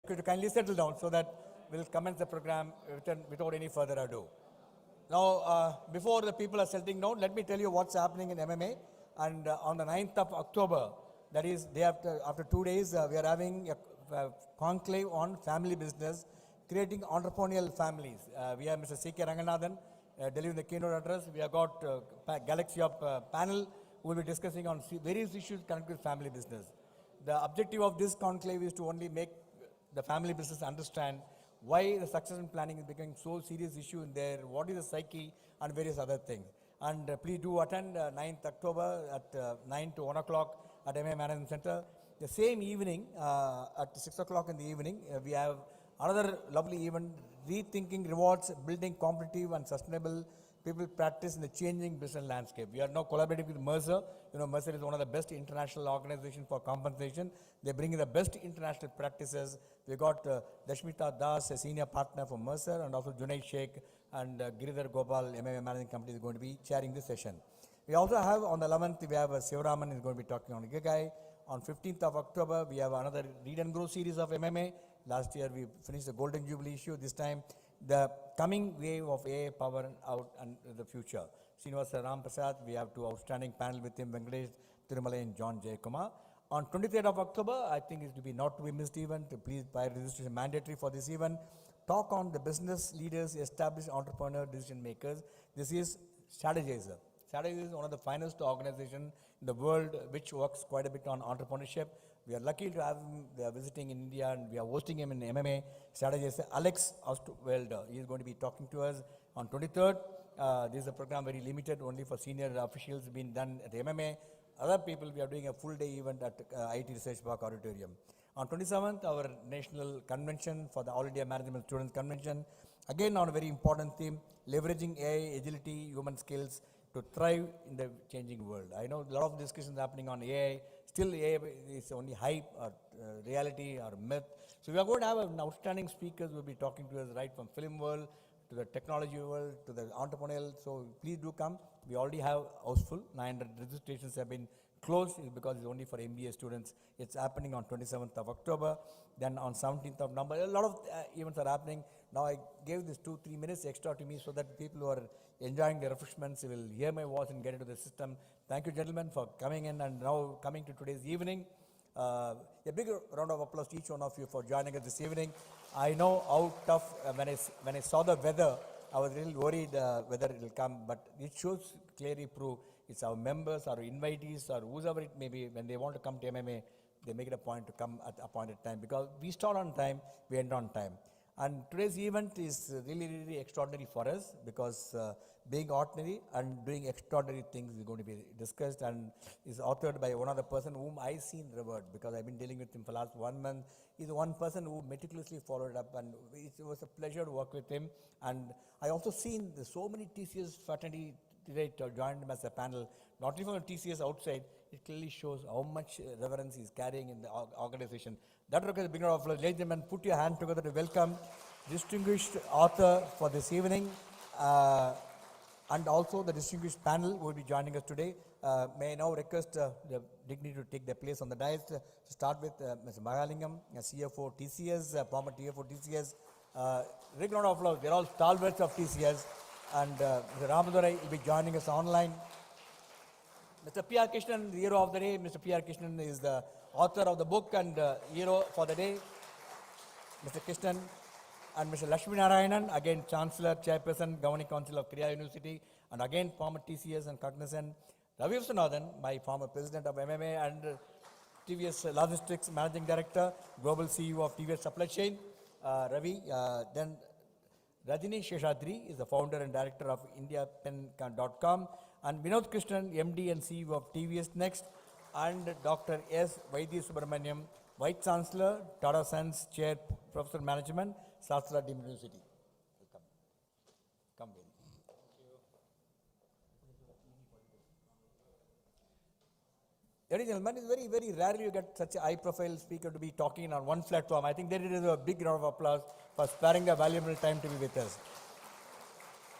Could you kindly settle down so that we'll commence the program without any further ado. Now, before the people are settling down, let me tell you what's happening in MMA. And on the 9th of October, that is day after 2 days, we are having a conclave on family business, creating entrepreneurial families. We have Mr. C.K. Ranganathan delivering the keynote address. We have got a galaxy of panel who will be discussing on various issues connected with family business. The objective of this conclave is to only make the family business understand why the succession planning is becoming so serious issue in there, what is the psyche and various other things. And please do attend 9th October at 9 to 1 o'clock at MMA Management Center. The same evening at 6 o'clock in the evening, we have another lovely event, Rethinking Rewards, Building Competitive and Sustainable People Practice in the Changing Business Landscape. We are now collaborating with Mercer. You know, Mercer is one of the best international organizations for compensation. They bring in the best international practices. We got Dashmita Das, a senior partner for Mercer, and also Junaid Sheikh and Giridhar Gopal, MMA Managing Company, is going to be chairing this session. We also have on the 11th, we have Sivaraman is going to be talking on Ikigai. On 15th of October, we have another Read and Grow series of MMA. Last year, we finished the Golden Jubilee issue. This time, the coming wave of AI power out and the future. Srinivasa Ram Prasad, we have two outstanding panel with him, Venkatesh Thirumalai and John Jayakumar. On 23rd of October, I think it will be not to be missed event. Please buy registration mandatory for this event. Talk on the business leaders, established entrepreneur, decision makers. This is Strategizer. Strategizer is one of the finest organizations in the world which works quite a bit on entrepreneurship. We are lucky to have him. They are visiting in India and we are hosting him in MMA. Strategizer Alex Ostwelder. He is going to be talking to us on 23rd. This is a program very limited, only for senior officials being done at MMA. Other people, we are doing a full day event at IT Research Park Auditorium. On 27th, our national convention for the All India Management Students Convention. Again, on a very important theme, leveraging AI, agility, human skills to thrive in the changing world. I know a lot of discussions happening on AI. Still, AI is only hype or reality or myth. So we are going to have an outstanding speakers who will be talking to us right from film world to the technology world to the entrepreneurial. So please do come. We already have houseful. 900 registrations have been closed because it's only for MBA students. It's happening on 27th of October. Then on 17th of November, a lot of events are happening. Now I gave this 2-3 minutes extra to me so that people who are enjoying the refreshments will hear my voice and get into the system. Thank you, gentlemen, for coming in and now coming to today's evening. A big round of applause to each one of you for joining us this evening. I know how tough, when I saw the weather, I was a little worried whether it will come, but it shows clearly prove it's our members, our invitees, or whoever it may be, when they want to come to MMA, they make it a point to come at appointed time because we start on time, we end on time. And today's event is really, really extraordinary for us because being ordinary and doing extraordinary things is going to be discussed and is authored by one other person whom I seen revered because I've been dealing with him for the last 1 month. He's one person who meticulously followed up and it was a pleasure to work with him. And I also seen so many TCS fraternity today joined him as a panel, not only from TCS outside, it clearly shows how much reverence he's carrying in the organization. That requires a big round of applause. Ladies and gentlemen, put your hand together to welcome distinguished author for this evening and also the distinguished panel who will be joining us today. May I now request the dignity to take their place on the dais. To start with Mr. Mahalingam, CFO TCS, former CFO TCS. Big round of applause. They're all stalwarts of TCS. And Mr. Ramadorai will be joining us online. Mr. P.R. Krishnan, the hero of the day. Mr. P.R. Krishnan is the author of the book and hero for the day. Mr. Krishnan and Mr. Lakshmi Narayanan, again Chancellor, Chairperson, Governing Council of Kriya University, and again former TCS and Cognizant. Ravi Viswanathan, my former President of MMA and TVS Logistics Managing Director, Global CEO of TVS Supply Chain. Ravi, then Rajani Seshadri is the founder and director of IndiaPen.com, and Vinod Krishnan, MD and CEO of TVS Next, and Dr. S. Vaidhyasubramaniam, Vice Chancellor, Tata Sons Chair, Professor Management, Shastra Deemed University. Welcome. Come in. Ladies and gentlemen, it's very, very rarely you get such a high-profile speaker to be talking on one platform. I think there is a big round of applause for sparing the valuable time to be with us.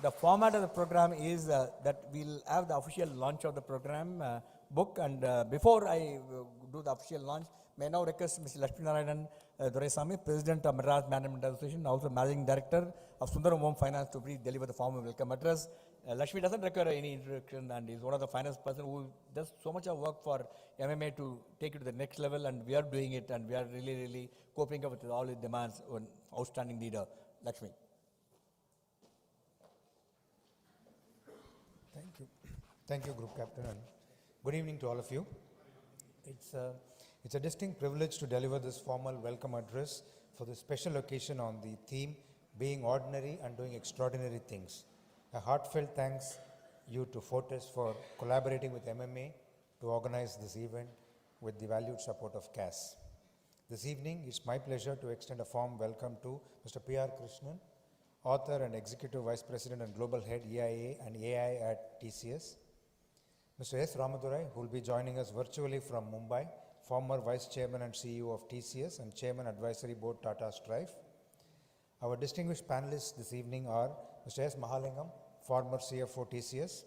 The format of the program is that we'll have the official launch of the program book, and before I do the official launch, May I now request Mr. Lakshmi Narayanan Doraisamy, President of Madras Management Association, also Managing Director of Sundaram Home Finance, to please deliver the formal welcome address. Lakshmi doesn't require any introduction and is one of the finance person who does so much of work for MMA to take it to the next level, and we are doing it, and we are really coping up with all the demands. An outstanding leader, Lakshmi. Thank you. Thank you, Group Captain, and good evening to all of you. It's a distinct privilege to deliver this formal welcome address for this special occasion on the theme, being ordinary and doing extraordinary things. A heartfelt thanks you to Fortess for collaborating with MMA to organize this event with the valued support of CAS. This evening, it's my pleasure to extend a warm welcome to Mr. Krishnan, author and Executive Vice President and Global Head EIA and AI at TCS. Mr. S Ramadorai, who will be joining us virtually from Mumbai, former Vice Chairman and CEO of TCS and Chairman Advisory Board Tata STRIVE. Our distinguished panelists this evening are Mr. S Mahalingam, former CFO TCS,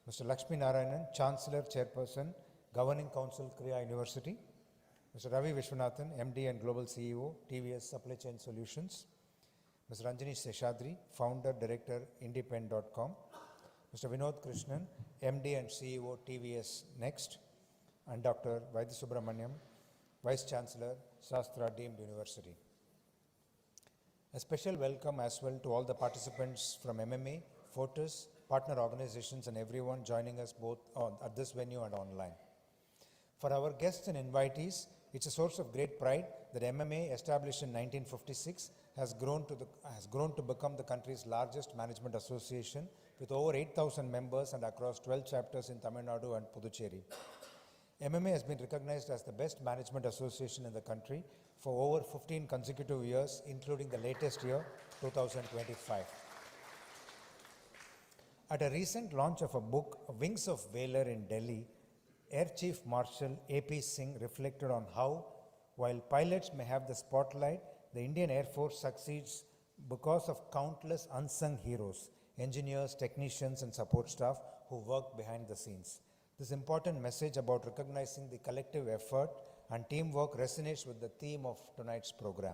Mr. Lakshmi Narayanan, Chancellor Chairperson, Governing Council, Kriya University, Mr. Ravi Viswanathan, MD and Global CEO, TVS Supply Chain Solutions, Mr. Rajani Seshadri, Founder, Director, Independent.com, Mr. Vinod Krishnan, MD and CEO, TVS Next, and Dr. Vaidhyasubramaniam, Vice Chancellor, Shastra Deemed University. A special welcome as well to all the participants from MMA, Fortess, partner organizations, and everyone joining us both at this venue and online. For our guests and invitees, it's a source of great pride that MMA, established in 1956, has grown to become the country's largest management association with over 8,000 members and across 12 chapters in Tamil Nadu and Puducherry. MMA has been recognized as the best management association in the country for over 15 consecutive years, including the latest year, 2025. At a recent launch of a book, Wings of Valor in Delhi, Air Chief Marshal A.P. Singh reflected on how, while pilots may have the spotlight, the Indian Air Force succeeds because of countless unsung heroes, engineers, technicians, and support staff who work behind the scenes. This important message about recognizing the collective effort and teamwork resonates with the theme of tonight's program.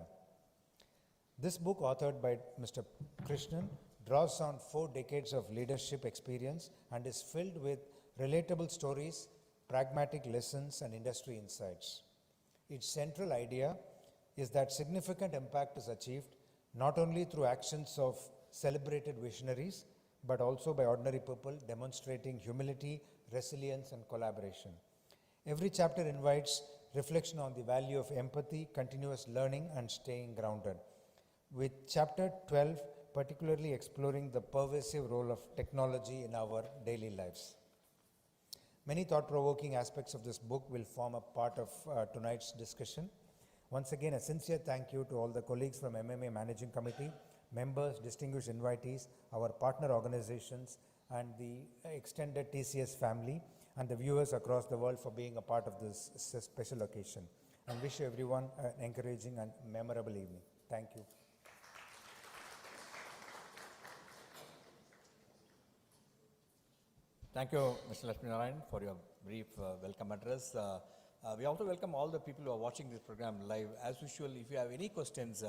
This book, authored by Mr. Krishnan, draws on 4 decades of leadership experience and is filled with relatable stories, pragmatic lessons, and industry insights. Its central idea is that significant impact is achieved not only through actions of celebrated visionaries, but also by ordinary people demonstrating humility, resilience, and collaboration. Every chapter invites reflection on the value of empathy, continuous learning, and staying grounded, with chapter 12 particularly exploring the pervasive role of technology in our daily lives. Many thought-provoking aspects of this book will form a part of tonight's discussion. Once again, a sincere thank you to all the colleagues from MMA Managing Committee, members, distinguished invitees, our partner organizations, and the extended TCS family, and the viewers across the world for being a part of this special occasion. And wish everyone an encouraging and memorable evening. Thank you. Thank you, Mr. Lakshmi Narayanan, for your brief welcome address. We also welcome all the people who are watching this program live. As usual, if you have any questions,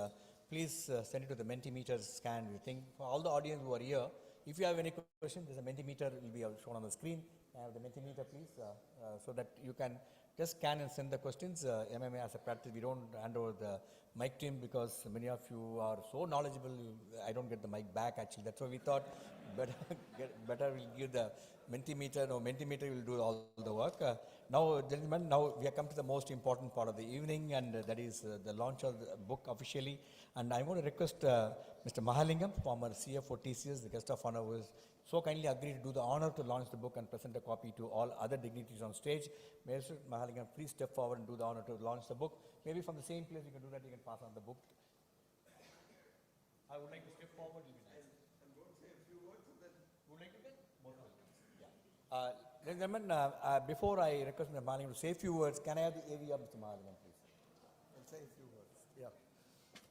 please send it to the Mentimeter scan. We think for all the audience who are here, if you have any question, there's a Mentimeter will be shown on the screen. Have the Mentimeter, please, so that you can just scan and send the questions. MMA as a practice, we don't hand over the mic to him because many of you are so knowledgeable. I don't get the mic back actually. That's why we thought better we'll give the Mentimeter. No, Mentimeter will do all the work. Now, gentlemen, now we have come to the most important part of the evening, and that is the launch of the book officially. And I want to request Mr. Mahalingam, former CFO TCS, the guest of honor, who has so kindly agreed to do the honor to launch the book and present a copy to all other dignitaries on stage. May Mr. Mahalingam please step forward and do the honor to launch the book. Maybe from the same place you can do that, you can pass on the book. I would like to step forward. I'm going to say a few words and then... Would like to get more questions? Yeah. Ladies and gentlemen, before I request Mr. Mahalingam to say a few words, can I have the AV of Mr. Mahalingam, please? I'll say a few words, yeah.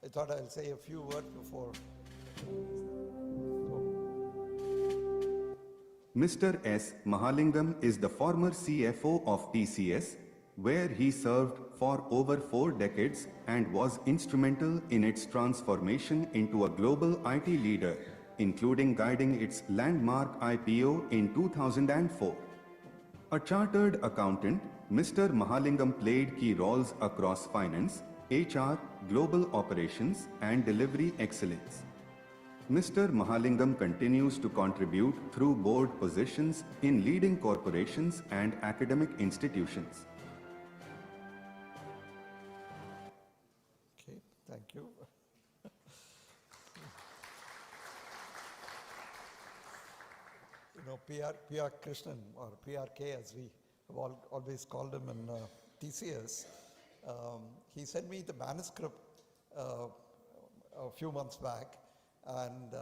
I thought I'll say a few words before. Mr. S. Mahalingam is the former CFO of TCS, where he served for over 4 decades and was instrumental in its transformation into a global IT leader, including guiding its landmark IPO in 2004. A chartered accountant, Mr. Mahalingam played key roles across finance, HR, global operations, and delivery excellence. Mr. Mahalingam continues to contribute through board positions in leading corporations and academic institutions. Okay, thank you. You know, PR Krishnan, or PRK as we have always called him in TCS, he sent me the manuscript a few months back, and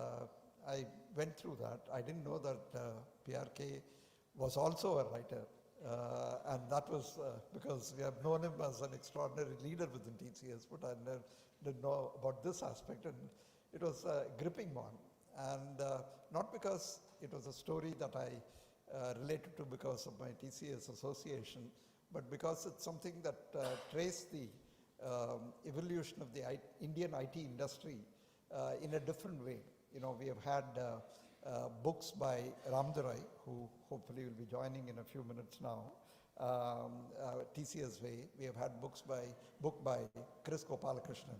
I went through that. I didn't know that PRK was also a writer, and that was because we have known him as an extraordinary leader within TCS, but I didn't know about this aspect, and it was a gripping one. And not because it was a story that I related to because of my TCS association, but because it's something that traced the evolution of the Indian IT industry in a different way. You know, we have had books by Ramadorai, who hopefully will be joining in a few minutes now, TCS Way. We have had book by Chris Gopalakrishnan,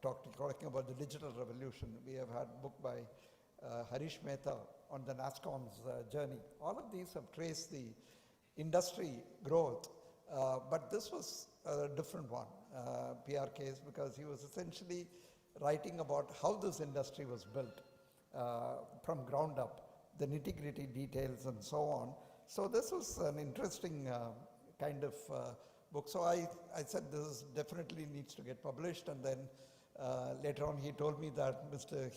talking about the digital revolution. We have had book by Harish Mehta on the NASSCOM's journey. All of these have traced the industry growth, but this was a different one, PRK's, because he was essentially writing about how this industry was built from ground up, the nitty-gritty details and so on. So this was an interesting kind of book. So I said this definitely needs to get published, and then later on he told me that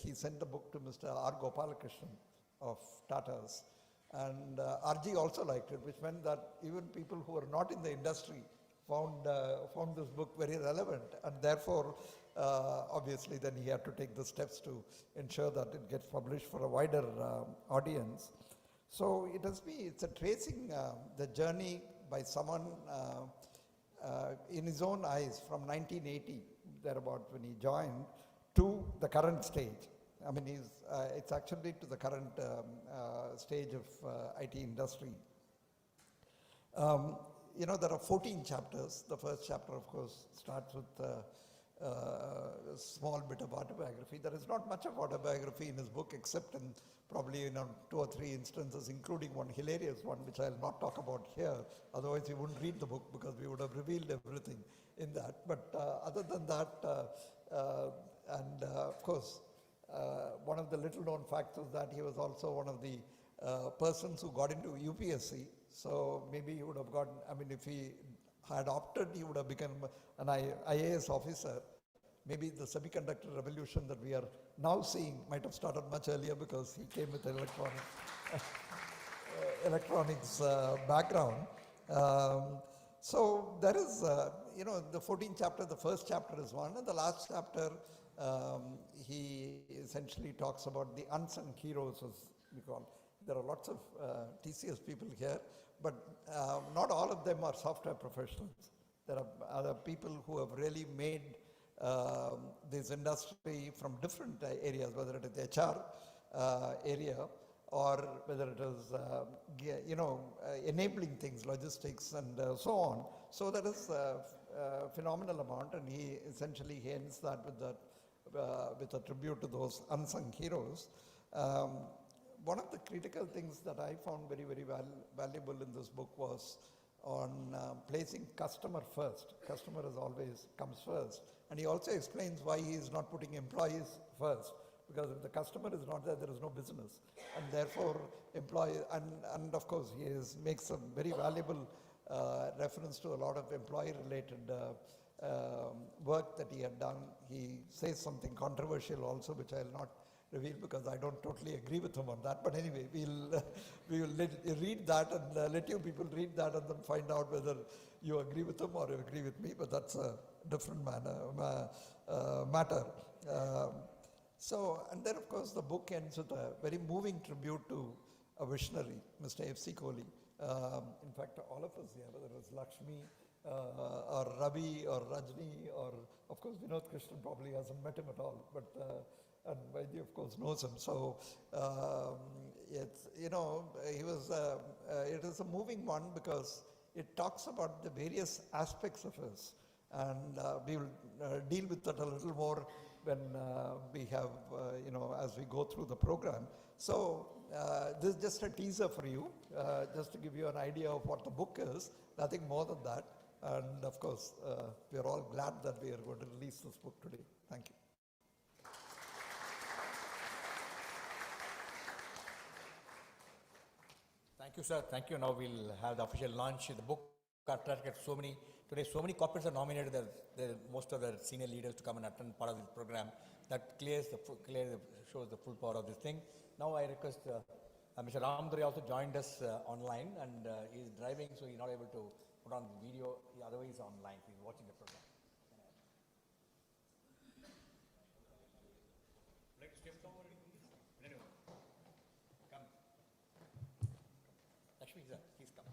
he sent the book to Mr. R. Gopalakrishnan of Tata's, and RG also liked it, which meant that even people who are not in the industry found this book very relevant, and therefore obviously then he had to take the steps to ensure that it gets published for a wider audience. So it's a tracing the journey by someone in his own eyes from 1980, thereabout when he joined, to the current stage. I mean, it's actually to the current stage of IT industry. You know, there are 14 chapters. The first chapter, of course, starts with a small bit of autobiography. There is not much of autobiography in his book, except in probably 2 or 3 instances, including one hilarious one, which I'll not talk about here. Otherwise, you wouldn't read the book because we would have revealed everything in that. But other than that, of course, one of the little known facts is that he was also one of the persons who got into UPSC. So maybe he would have gotten, I mean, if he had opted, he would have become an IAS officer. Maybe the semiconductor revolution that we are now seeing might have started much earlier, because he came with electronics background. So there is, you know, the 14th chapter, the first chapter is one, and the last chapter, he essentially talks about the unsung heroes, as we call. There are lots of TCS people here, but not all of them are software professionals. There are other people who have really made this industry from different areas, whether it is HR area, or whether it is, you know, enabling things, logistics, and so on. So there is a phenomenal amount, and he essentially ends that with a tribute to those unsung heroes. One of the critical things that I found very, very valuable in this book was on placing customer first. Customer as always comes first. And he also explains why he is not putting employees first. Because if the customer is not there, there is no business. And therefore, and of course, he makes a very valuable reference to a lot of employee-related work that he had done. He says something controversial also, which I'll not reveal because I don't totally agree with him on that. But anyway, we will read that and let you people read that and then find out whether you agree with him or you agree with me. But that's a different matter. So, and then of course the book ends with a very moving tribute to a visionary, Mr. F.C. Kohli. In fact, all of us here, whether it was Lakshmi, or Ravi or Rajani, or of course Vinod Krishnan probably hasn't met him at all, but and Vaidya of course knows him. So it's, you know, he was, it is a moving one because it talks about the various aspects of us, and we will deal with that a little more when we have, you know, as we go through the program. So this is just a teaser for you, just to give you an idea of what the book is, nothing more than that. And of course, we are all glad that we are going to release this book today. Thank you. Thank you, sir. Thank you. Now we'll have the official launch. The book attracted so many, today so many corporates are nominated, most of the senior leaders to come and attend part of this program. That shows the full power of this thing. Now I request Mr. Ramadorai also joined us online, and he is driving, so he's not able to put on the video. Otherwise he's online. He's watching the program. Come. Lakshmi, sir, please come.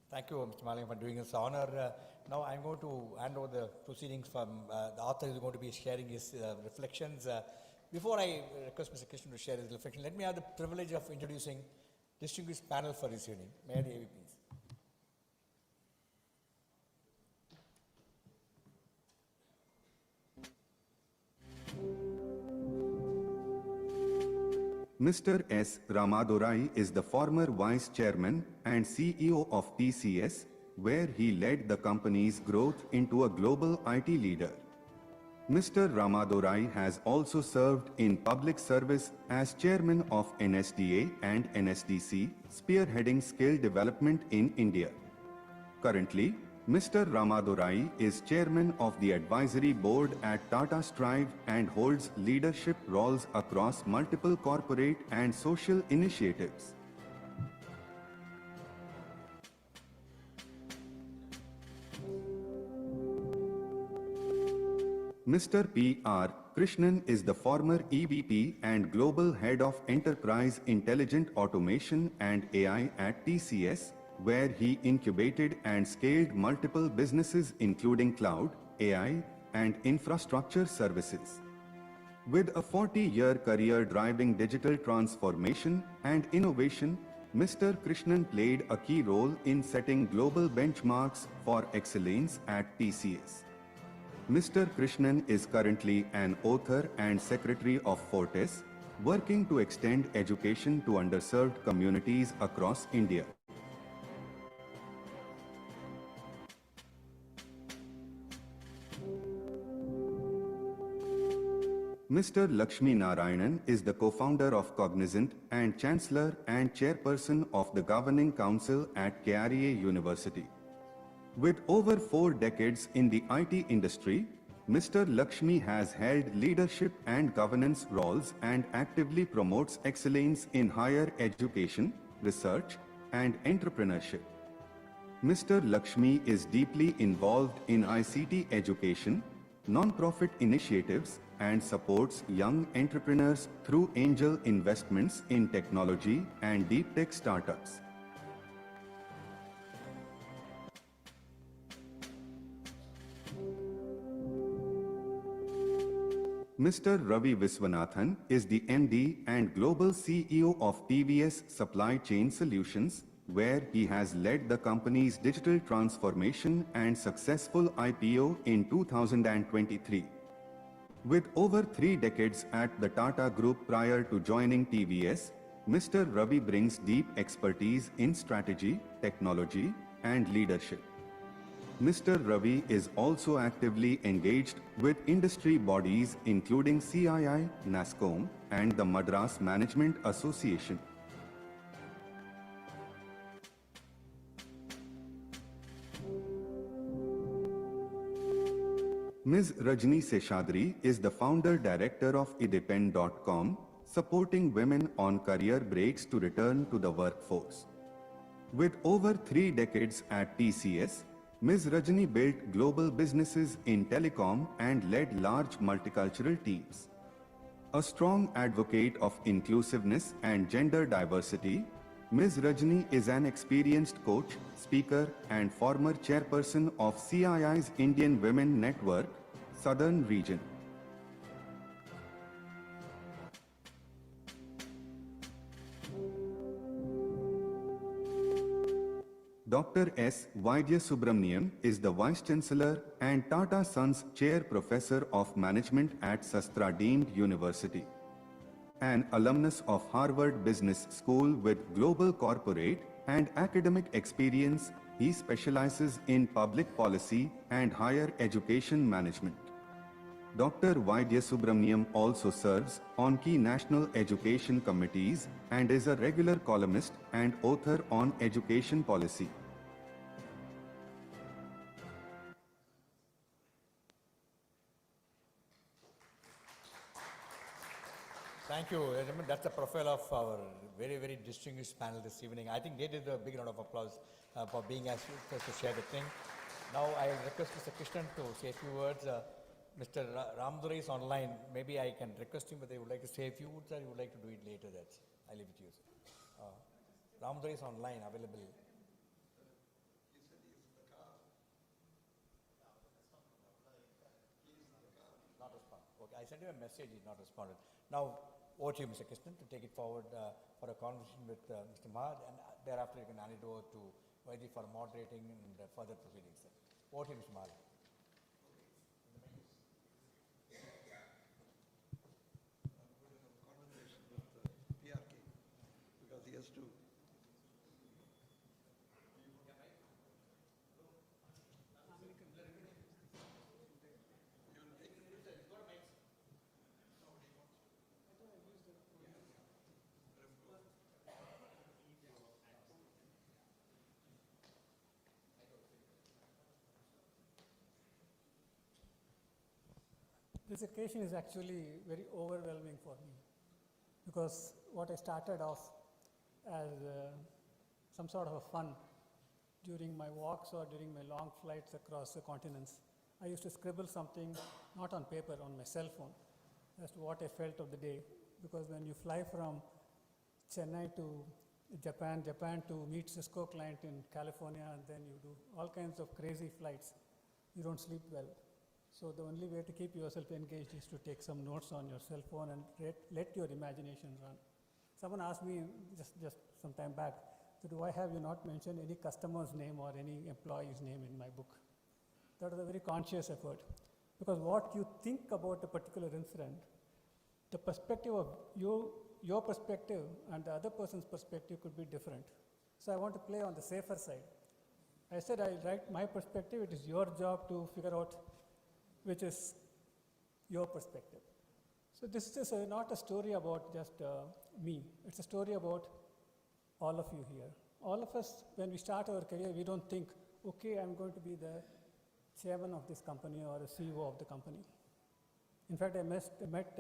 Thank you, Mr. Mahalingam, for doing this honor. Now I'm going to hand over the proceedings from the author who is going to be sharing his reflections. Before I request Mr. Krishnan to share his reflection, let me have the privilege of introducing distinguished panel for this evening. May I have the AV, please? Mr. S Ramadorai is the former Vice Chairman and CEO of TCS, where he led the company's growth into a global IT leader. Mr. Ramadorai has also served in public service as Chairman of NSDA and NSDC, spearheading skill development in India. Currently, Mr. Ramadorai is Chairman of the Advisory Board at Tata STRIVE and holds leadership roles across multiple corporate and social initiatives. Mr. P. R. Krishnan is the former EVP and Global Head of Enterprise Intelligent Automation and AI at TCS, where he incubated and scaled multiple businesses including cloud, AI, and infrastructure services. With a 40-year career driving digital transformation and innovation, Mr. Krishnan played a key role in setting global benchmarks for excellence at TCS. Mr. Krishnan is currently an author and secretary of Fortess, working to extend education to underserved communities across India. Mr. Lakshmi Narayanan is the co-founder of Cognizant and Chancellor and Chairperson of the Governing Council at KRA University. With over 4 decades in the IT industry, Mr. Lakshmi has held leadership and governance roles and actively promotes excellence in higher education, research, and entrepreneurship. Mr. Lakshmi is deeply involved in ICT education, non-profit initiatives, and supports young entrepreneurs through angel investments in technology and deep tech startups. Mr. Ravi Viswanathan is the MD and Global CEO of TVS Supply Chain Solutions, where he has led the company's digital transformation and successful IPO in 2023. With over 3 decades at the Tata Group prior to joining TVS, Mr. Ravi brings deep expertise in strategy, technology, and leadership. Mr. Ravi is also actively engaged with industry bodies including CII, NASSCOM, and the Madras Management Association. Ms. Rajani Seshadri is the founder director of idepend.com, supporting women on career breaks to return to the workforce. With over 3 decades at TCS, Ms. Rajani built global businesses in telecom and led large multicultural teams. A strong advocate of inclusiveness and gender diversity, Ms. Rajani is an experienced coach, speaker, and former chairperson of CII's Indian Women Network, Southern Region. Dr. S. Vaidhyasubramaniam is the Vice Chancellor and Tata Sons Chair Professor of Management at Sastra Deemed University. An alumnus of Harvard Business School with global corporate and academic experience, he specializes in public policy and higher education management. Dr. Vaidhyasubramaniam also serves on key national education committees and is a regular columnist and author on education policy. Thank you, gentlemen. That's the profile of our very, very distinguished panel this evening. I think they did a big round of applause for being as first to share the thing. Now I will request Mr. Krishnan to say a few words. Mr. Ramadorai is online. Maybe I can request him whether he would like to say a few words or he would like to do it later. I leave it to you. Ramadorai is online, available. Not responded. Okay, I sent him a message. He's not responded. Now, over to you, Mr. Krishnan, to take it forward for a conversation with Mr. Mahad, and thereafter you can hand it over to Vaidhi for moderating and further proceedings. Over to you, Mr. Mahad. This occasion is actually very overwhelming for me because what I started off as some sort of a fun during my walks or during my long flights across the continents, I used to scribble something, not on paper, on my cell phone, as to what I felt of the day. Because when you fly from Chennai to Japan to meet Cisco client in California, and then you do all kinds of crazy flights, you don't sleep well. So the only way to keep yourself engaged is to take some notes on your cell phone and let your imagination run. Someone asked me just some time back, so why have you not mentioned any customer's name or any employee's name in my book? That was a very conscious effort, because what you think about a particular incident, the perspective of your perspective and the other person's perspective could be different. So I want to play on the safer side. I said I'll write my perspective, it is your job to figure out which is your perspective. So this is not a story about just me. It's a story about all of you here. All of us, when we start our career, we don't think, okay, I'm going to be the chairman of this company or the CEO of the company. In fact, I met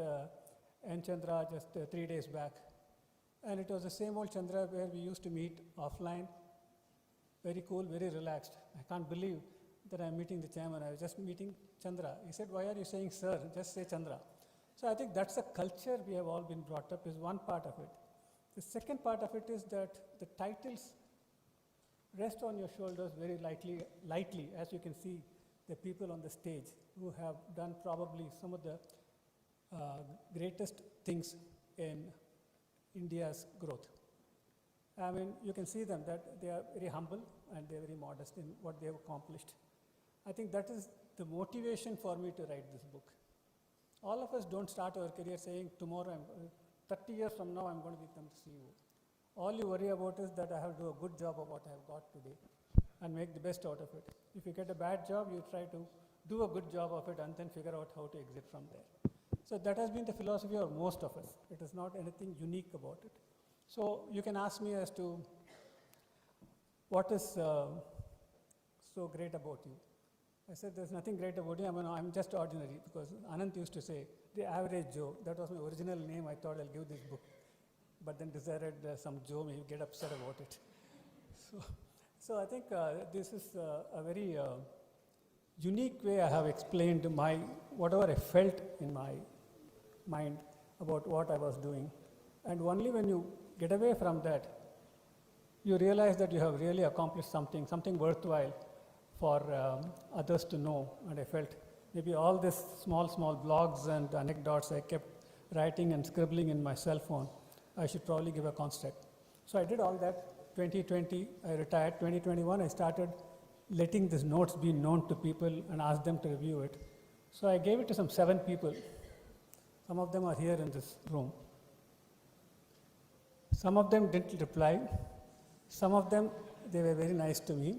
N. Chandra just 3 days back. And it was the same old Chandra where we used to meet offline. Very cool, very relaxed. I can't believe that I'm meeting the chairman. I was just meeting Chandra. He said, why are you saying sir? Just say Chandra. So I think that's a culture we have all been brought up, is one part of it. The second part of it is that the titles rest on your shoulders very lightly, as you can see the people on the stage who have done probably some of the greatest things in India's growth. I mean, you can see them that they are very humble and they are very modest in what they have accomplished. I think that is the motivation for me to write this book. All of us don't start our career saying, tomorrow, 30 years from now, I'm going to become the CEO. All you worry about is that I have to do a good job of what I have got today. and make the best out of it. If you get a bad job, you try to do a good job of it and then figure out how to exit from there. So that has been the philosophy of most of us. It is not anything unique about it. So you can ask me as to what is so great about you. I said, there's nothing great about you. I'm just ordinary, because Anant used to say, the average Joe. That was my original name. I thought I'll give this book. But then decided some Joe may get upset about it. So I think this is a very unique way I have explained whatever I felt in my mind about what I was doing. And only when you get away from that, you realize that you have really accomplished something worthwhile for others to know. And I felt maybe all these small blogs and anecdotes I kept writing and scribbling in my cell phone, I should probably give a construct. So I did all that. 2020, I retired. 2021, I started letting these notes be known to people and asked them to review it. So I gave it to some 7 people. Some of them are here in this room. Some of them didn't reply. Some of them, they were very nice to me.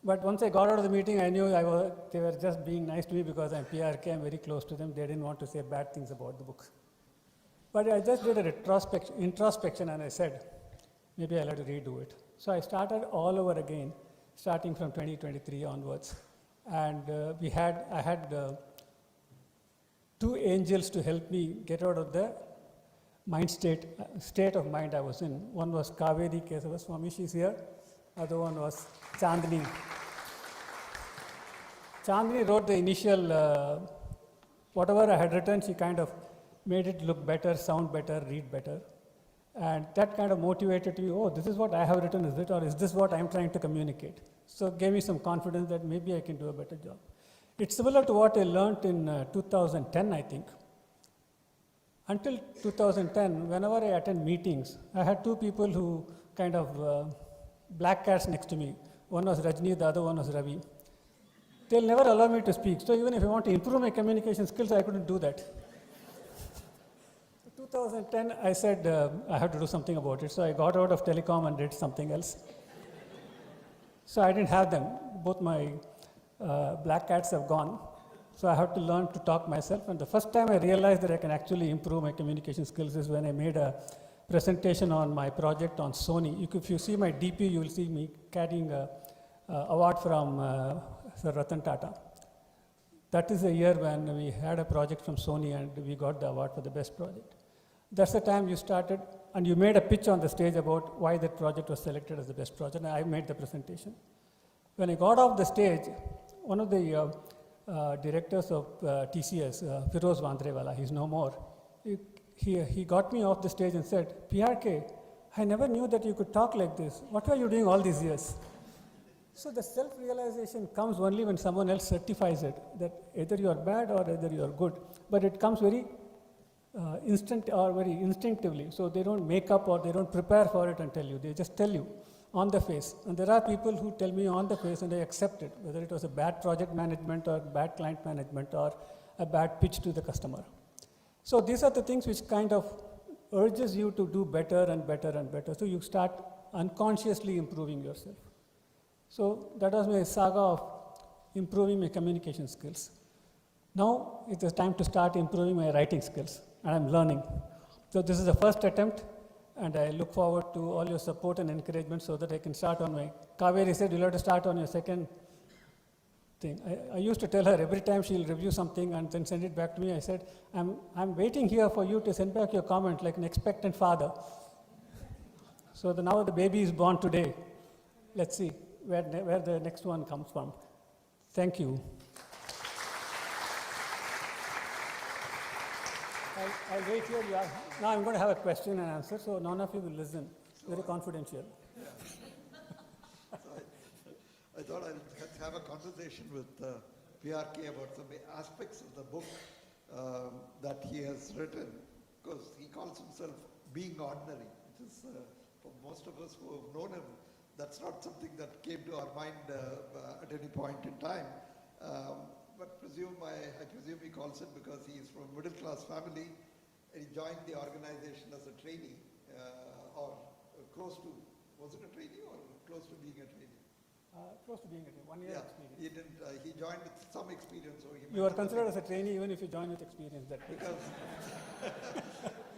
But once I got out of the meeting, I knew they were just being nice to me because I'm PRK, I'm very close to them. They didn't want to say bad things about the book. But I just did a introspection, and I said, maybe I'll have to redo it. So I started all over again, starting from 2023 onwards. And I had 2 angels to help me get out of the state of mind I was in. One was Kaveri Kesavaswamy, she's here. Other one was Chandni. Chandni wrote the initial, whatever I had written, she kind of made it look better, sound better, read better. And that kind of motivated me, oh, this is what I have written, is it? Or is this what I'm trying to communicate? So it gave me some confidence that maybe I can do a better job. It's similar to what I learned in 2010, I think. Until 2010, whenever I attend meetings, I had 2 people who kind of black cats next to me. One was Rajani, the other one was Ravi. They'll never allow me to speak. So even if I want to improve my communication skills, I couldn't do that. 2010, I said I have to do something about it. So I got out of telecom and did something else. So I didn't have them. Both my black cats have gone. So I have to learn to talk myself. And the first time I realized that I can actually improve my communication skills is when I made a presentation on my project on Sony. If you see my DP, you will see me carrying an award from Sir Ratan Tata. That is the year when we had a project from Sony and we got the award for the best project. That's the time you started, and you made a pitch on the stage about why that project was selected as the best project, and I made the presentation. When I got off the stage, one of the directors of TCS, Firoz Vandrewala, he's no more, he got me off the stage and said, PRK, I never knew that you could talk like this. What were you doing all these years? So the self-realization comes only when someone else certifies it, that either you are bad or either you are good. But it comes very instant or very instinctively. So they don't make up or they don't prepare for it and tell you. They just tell you on the face. And there are people who tell me on the face and I accept it, whether it was a bad project management or bad client management or a bad pitch to the customer. So these are the things which kind of urges you to do better and better and better. So you start unconsciously improving yourself. So that was my saga of improving my communication skills. Now it is time to start improving my writing skills, and I'm learning. So this is the first attempt, and I look forward to all your support and encouragement so that I can start on my... Kaveri said, you'll have to start on your second thing. I used to tell her every time she'll review something and then send it back to me, I said, I'm waiting here for you to send back your comment like an expectant father. So now the baby is born today. Let's see where the next one comes from. Thank you. I'll wait here. Now I'm going to have a question and answer, so none of you will listen. Very confidential. I thought I'd have a conversation with PRK about some aspects of the book that he has written, because he calls himself being ordinary, which is, for most of us who have known him, that's not something that came to our mind at any point in time. But I presume he calls it because he is from a middle-class family and he joined the organization as a trainee or close to Was it a trainee or close to being a trainee? Close to being a 1 year Yeah, experience. he didn't. He joined with some experience, so he. You are considered as a trainee even if you join with experience. That way. Because,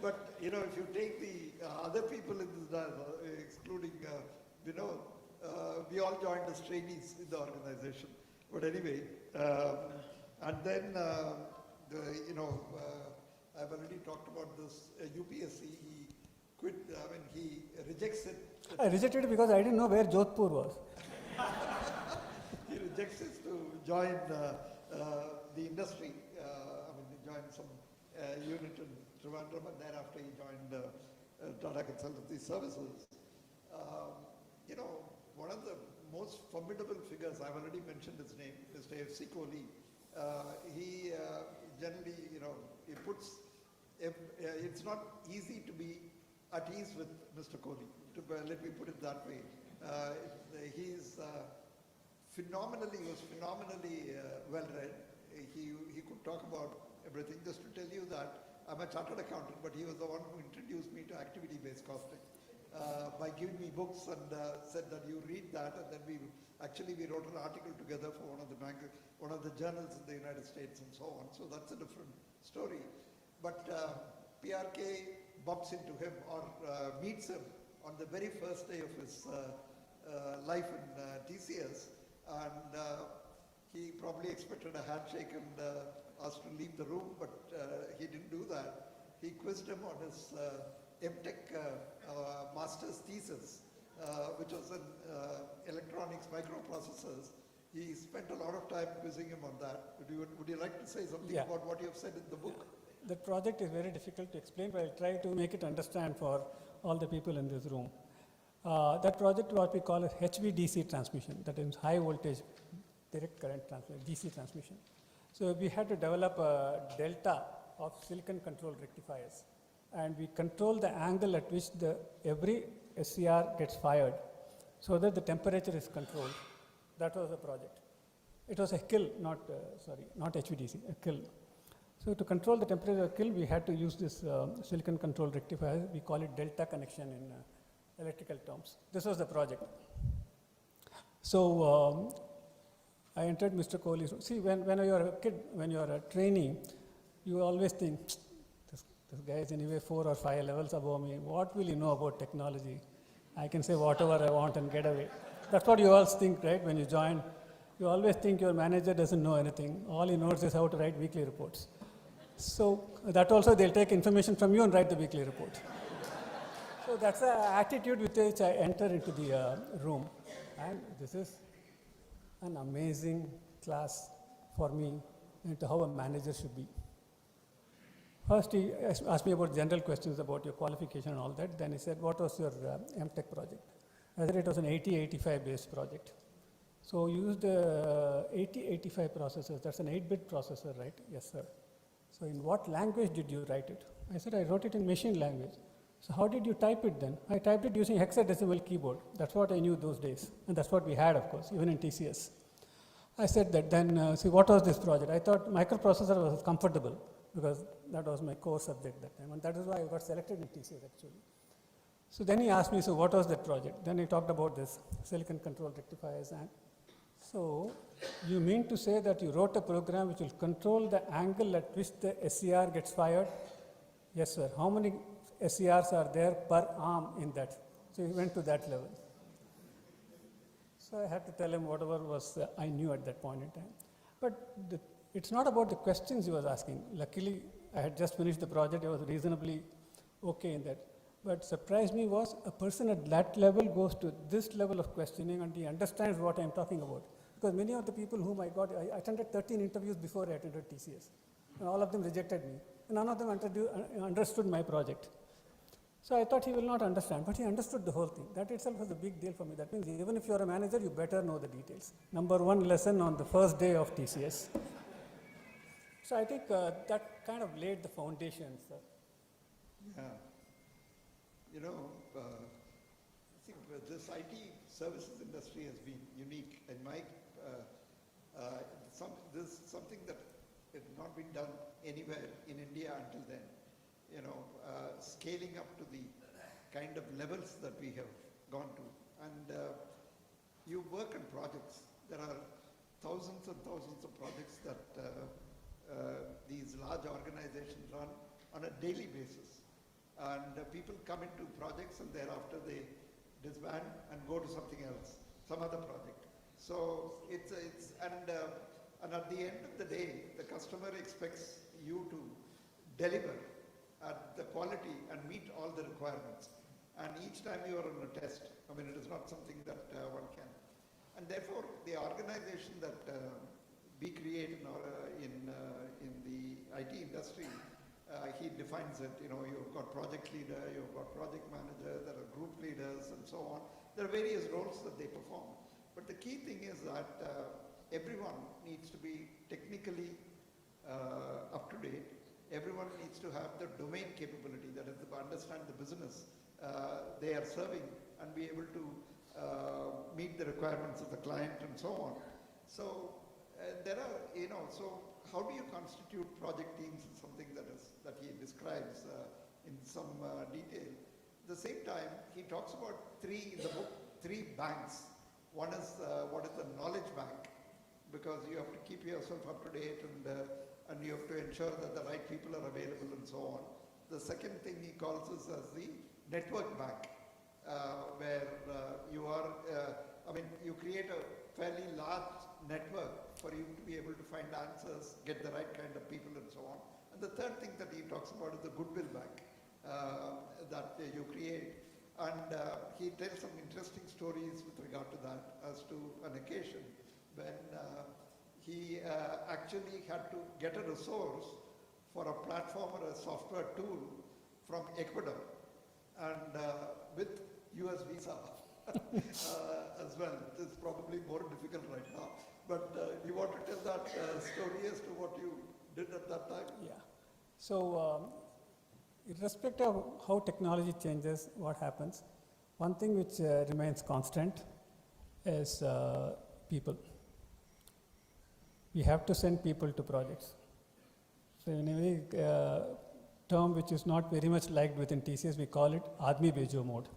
but you know, if you take the other people in this dialogue, excluding Vinod, we all joined as trainees in the organization. But anyway, and then I've already talked about this UPSC. He quit. I mean, he rejects it. I rejected it because I didn't know where Jodhpur was. He rejects it to join the industry. He joined some unit in Trivandrum, and thereafter he joined Tata Consultancy Services. One of the most formidable figures, I've already mentioned his name, Mr. F.C. Kohli. He generally, he puts, it's not easy to be at ease with Mr. Kohli, let me put it that way. He was phenomenally well-read. He could talk about everything. Just to tell you that I'm a chartered accountant, but he was the one who introduced me to activity-based costing by giving me books and said that you read that, and then we wrote an article together for one of the journals in the United States and so on. So that's a different story. But PRK bumps into him or meets him on the very first day of his life in TCS, and he probably expected a handshake and asked to leave the room, but he didn't do that. He quizzed him on his MTech master's thesis, which was in electronics microprocessors. He spent a lot of time quizzing him on that. Would you like to say something about what you have said in the book? That project is very difficult to explain, but I'll try to make it understand for all the people in this room. That project, what we call as HVDC transmission, that is high voltage direct current transmission, DC transmission. So we had to develop a delta of silicon control rectifiers, and we control the angle at which every SCR gets fired so that the temperature is controlled. That was the project. It was a kill, not HVDC, a kill. So to control the temperature of kill, we had to use this silicon control rectifier. We call it delta connection in electrical terms. This was the project. So I entered Mr. Kohli's room. See, when you are a kid, when you are a trainee, you always think, this guy is anyway 4 or 5 levels above me. What will he know about technology? I can say whatever I want and get away. That's what you all think, right? When you join, you always think your manager doesn't know anything. All he knows is how to write weekly reports. So that also they'll take information from you and write the weekly report. So that's the attitude with which I enter into the room. And this is an amazing class for me into how a manager should be. First, he asked me about general questions about your qualification and all that. Then he said, what was your MTech project? I said it was an 8085 based project. So you used 8085 processors. That's an 8-bit processor, right? Yes, sir. So in what language did you write it? I said, I wrote it in machine language. So how did you type it then? I typed it using hexadecimal keyboard. That's what I knew those days. And that's what we had, of course, even in TCS. I said that then, see, what was this project? I thought microprocessor was comfortable because that was my core subject that time. And that is why I got selected in TCS, actually. So then he asked me, so what was that project? Then he talked about this silicon control rectifiers. And so you mean to say that you wrote a program which will control the angle at which the SCR gets fired? Yes, sir. How many SCRs are there per arm in that? So he went to that level. So I had to tell him whatever was I knew at that point in time. But it's not about the questions he was asking. Luckily, I had just finished the project. I was reasonably okay in that. What surprised me was a person at that level goes to this level of questioning and he understands what I'm talking about. Because many of the people whom I attended 13 interviews before I attended TCS. And all of them rejected me. And none of them understood my project. So I thought he will not understand, but he understood the whole thing. That itself was a big deal for me. That means even if you're a manager, you better know the details. Number one lesson on the first day of TCS. So I think that kind of laid the foundations. Yeah. You know, I think this IT services industry has been unique. In my, this is something that had not been done anywhere in India until then. You know, scaling up to the kind of levels that we have gone to. And you work on projects. There are thousands and thousands of projects that these large organizations run on a daily basis. And people come into projects and thereafter they disband and go to something else, some other project. So and at the end of the day, the customer expects you to deliver at the quality and meet all the requirements. And each time you are on a test, I mean, it is not something that one can. And therefore, the organization that we create in the IT industry, he defines it. You know, you've got project leader, you've got project manager, there are group leaders, and so on. There are various roles that they perform. But the key thing is that everyone needs to be technically up to date. Everyone needs to have the domain capability, that is, to understand the business they are serving and be able to meet the requirements of the client and so on. So there are, so how do you constitute project teams is something that he describes in some detail. At the same time, he talks about in the book, three banks. One is what is the knowledge bank, because you have to keep yourself up to date and you have to ensure that the right people are available and so on. The second thing he calls is as the network bank, where you are, you create a fairly large network for you to be able to find answers, get the right kind of people and so on. And the third thing that he talks about is the goodwill bank that you create. And he tells some interesting stories with regard to that, as to an occasion when he actually had to get a resource for a platform or a software tool from Ecuador, and with US visa as well. It is probably more difficult right now. But you want to tell that story as to what you did at that time? Yeah. So, irrespective of how technology changes, what happens, one thing which remains constant is people. We have to send people to projects. So in a very term which is not very much liked within TCS, we call it Aadmi Bejo mode.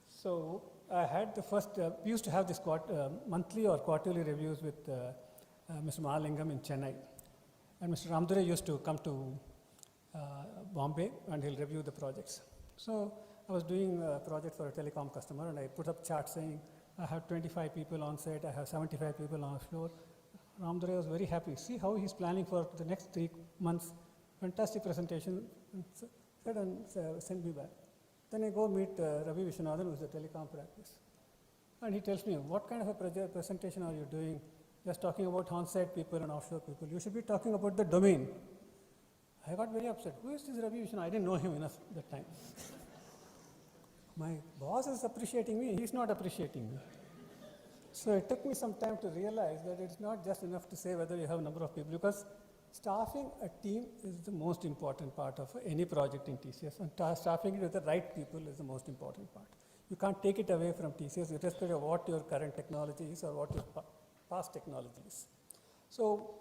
So I had the first, we used to have this monthly or quarterly reviews with Mr. Mahalingam in Chennai. And Mr. Ramadorai used to come to Bombay and he'll review the projects. So I was doing a project for a telecom customer and I put up chart saying, I have 25 people on site, I have 75 people on the floor. Ramadorai was very happy. See how he's planning for the next 3 months. Fantastic presentation. Said and send me back. Then I go meet Ravi Viswanathan, who's the telecom practice. And he tells me, what kind of a presentation are you doing? Just talking about on-site people and offshore people. You should be talking about the domain. I got very upset. Who is this Ravi Viswanathan? I didn't know him enough that time. My boss is appreciating me, he's not appreciating me. So it took me some time to realize that it's not just enough to say whether you have a number of people, because staffing a team is the most important part of any project in TCS, and staffing it with the right people is the most important part. You can't take it away from TCS irrespective of what your current technology is or what your past technology is. So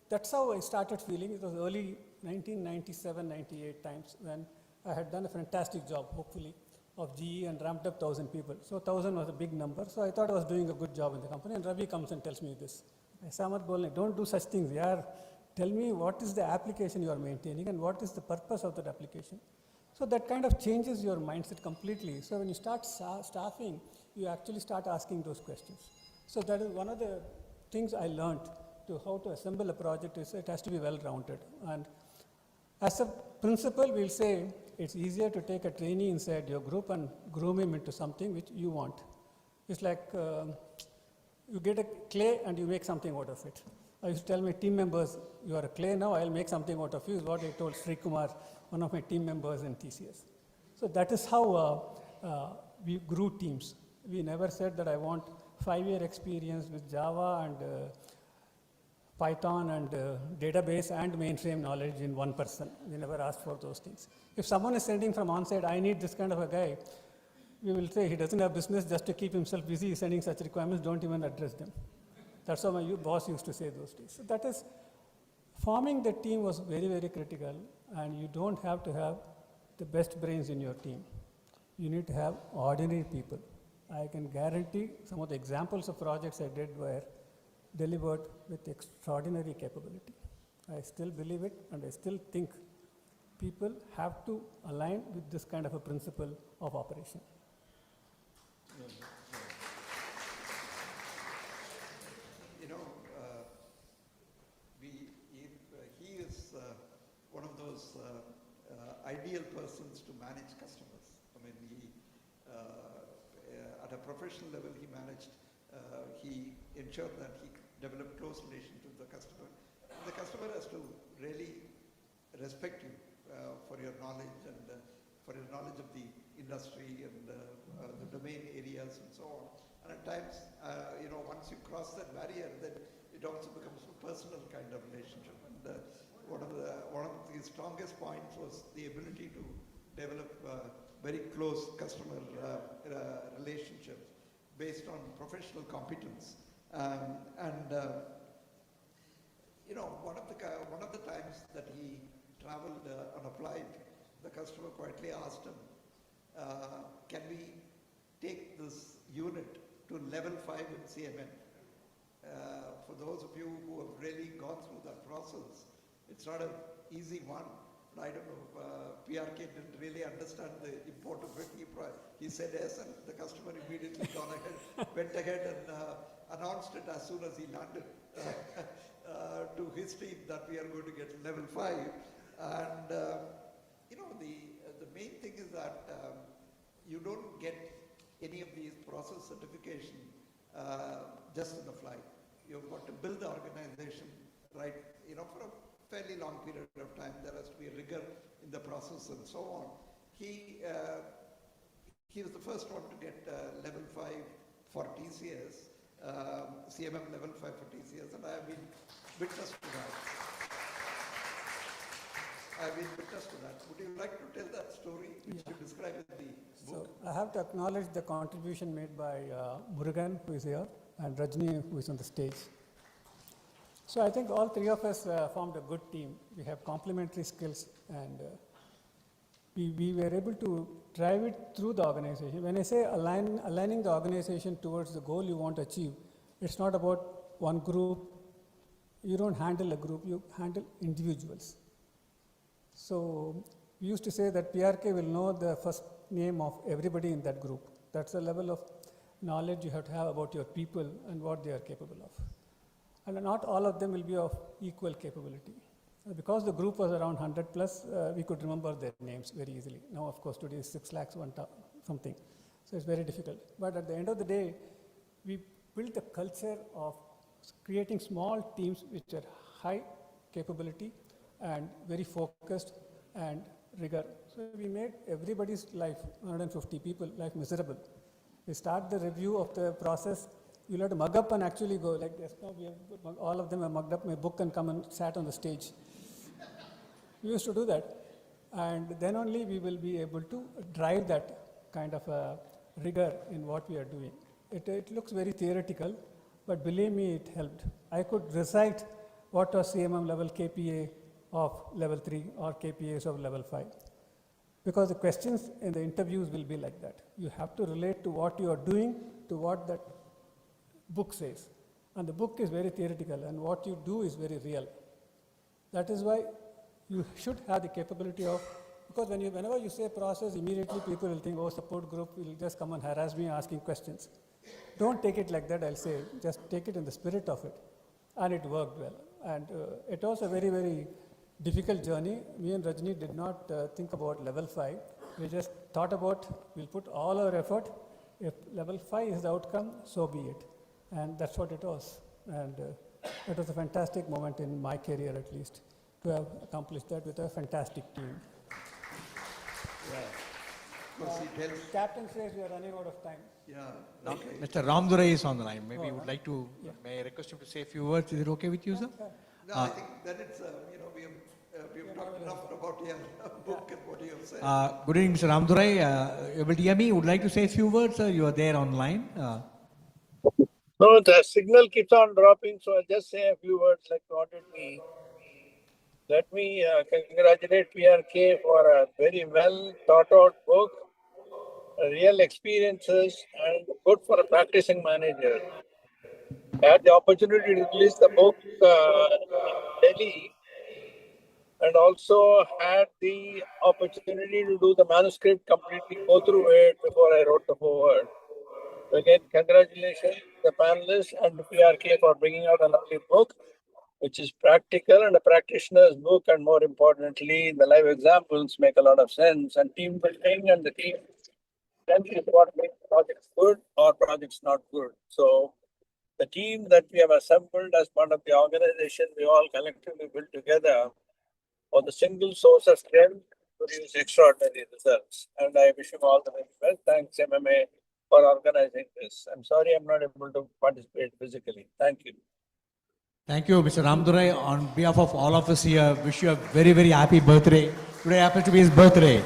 that's how I started feeling. It was early 1997, 98 times when I had done a fantastic job, hopefully, of GE and ramped up 1,000 people. So 1,000 was a big number. So I thought I was doing a good job in the company. And Ravi comes and tells me this. Samat Bolne, don't do such things. Yaar, tell me what is the application you are maintaining and what is the purpose of that application. So that kind of changes your mindset completely. So when you start staffing, you actually start asking those questions. So that is one of the things I learned to how to assemble a project is it has to be well-rounded. And as a principle, we'll say it's easier to take a trainee inside your group and groom him into something which you want. It's like you get a clay and you make something out of it. I used to tell my team members, you are a clay now, I'll make something out of you, is what I told Sri Kumar, one of my team members in TCS. So that is how we grew teams. We never said that I want 5-year experience with Java and Python and database and mainframe knowledge in one person. We never asked for those things. If someone is sending from on-site, I need this kind of a guy, we will say he doesn't have business just to keep himself busy, he's sending such requirements, don't even address them. That's how my boss used to say those days. So that is, forming the team was very, very critical, and you don't have to have the best brains in your team. you need to have ordinary people. I can guarantee some of the examples of projects I did were delivered with extraordinary capability. I still believe it, and I still think people have to align with this kind of a principle of operation. You know, he is one of those ideal persons to manage customers. I mean, at a professional level, he ensured that he developed close relations with the customer. The customer has to really respect you for your knowledge and for your knowledge of the industry and the domain areas and so on. And at times, once you cross that barrier, then it also becomes a personal kind of relationship. And one of the strongest points was the ability to develop very close customer relationships based on professional competence. One of the times that he traveled unapplied, the customer quietly asked him, can we take this unit to level 5 in CMN? For those of you who have really gone through that process, it's not an easy one. I don't know, PRK didn't really understand the import of it. He said yes, and the customer immediately went ahead and announced it as soon as he landed to his team that we are going to get level 5. And, the main thing is that you don't get any of these process certification just on the fly. You've got to build the organization, right, for a fairly long period of time. There has to be a rigor in the process and so on. He was the first one to get level 5 for TCS, CMM level 5 for TCS, and I have been witness to that. Would you like to tell that story, which you describe in the book? So I have to acknowledge the contribution made by Murugan, who is here, and Rajani, who is on the stage. So I think all three of us formed a good team. We have complementary skills, and we were able to drive it through the organization. When I say aligning the organization towards the goal you want to achieve, it's not about one group. You don't handle a group, you handle individuals. So we used to say that PRK will know the first name of everybody in that group. That's the level of knowledge you have to have about your people and what they are capable of. And not all of them will be of equal capability. Because the group was around 100 plus, we could remember their names very easily. Now, of course, today is 6 lakhs, something. So it's very difficult. But at the end of the day, we built a culture of creating small teams which are high capability and very focused and rigor. So we made everybody's life, 150 people, life miserable. We start the review of the process. You'll have to mug up and actually go like this. Now we have, all of them have mugged up my book and come and sat on the stage. We used to do that. And then only we will be able to drive that kind of a rigor in what we are doing. It looks very theoretical, but believe me, it helped. I could recite what was CMM level KPA of level 3 or KPAs of level 5. Because the questions in the interviews will be like that. You have to relate to what you are doing to what that book says. And the book is very theoretical and what you do is very real. That is why you should have the capability of, because whenever you say process, immediately people will think, oh, support group will just come and harass me asking questions. Don't take it like that, I'll say. Just take it in the spirit of it. And it worked well. And it was a very, very difficult journey. Me and Rajani did not think about level 5. We just thought about, we'll put all our effort. If level 5 is the outcome, so be it. And that's what it was. And it was a fantastic moment in my career, at least, to have accomplished that with a fantastic team. Captain says we are running out of time. Yeah. Okay. Mr. Ramadorai is on the line. Maybe you would like to, may I request him to say a few words? Is it okay with you, sir? No, I think that it's, we have talked enough about your book and what you have said. Good evening, Mr. Ramadorai. Able to hear me? Would like to say a few words, sir? You are there online. No, the signal keeps on dropping, so I'll just say a few words like you wanted me. Let me congratulate PRK for a very well thought out book real experiences and good for a practicing manager. I had the opportunity to release the book in Delhi and also had the opportunity to do the manuscript completely, go through it before I wrote the foreword. So again, congratulations to the panelists and to PRK for bringing out a lovely book, which is practical and a practitioner's book, and more importantly, the live examples make a lot of sense. And team building and the team strength is what makes projects good or projects not good. So the team that we have assembled as part of the organization, we all collectively built together for the single source of strength to produce extraordinary results. And I wish you all the very best. Thanks, MMA, for organizing this. I'm sorry I'm not able to participate physically. Thank you. Thank you, Mr. Ramadorai. On behalf of all of us here, wish you a very, very happy birthday. Today happens to be his birthday.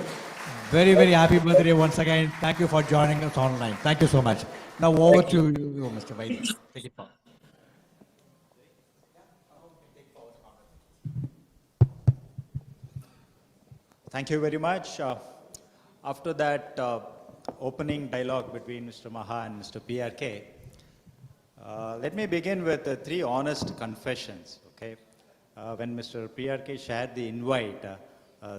Very, very happy birthday once again. Thank you for joining us online. Thank you so much. Now over to you, Mr. Vaidya. Take it forward. Thank you very much. After that opening dialogue between Mr. Maha and Mr. PRK, let me begin with three honest confessions. Okay, when Mr. PRK shared the invite,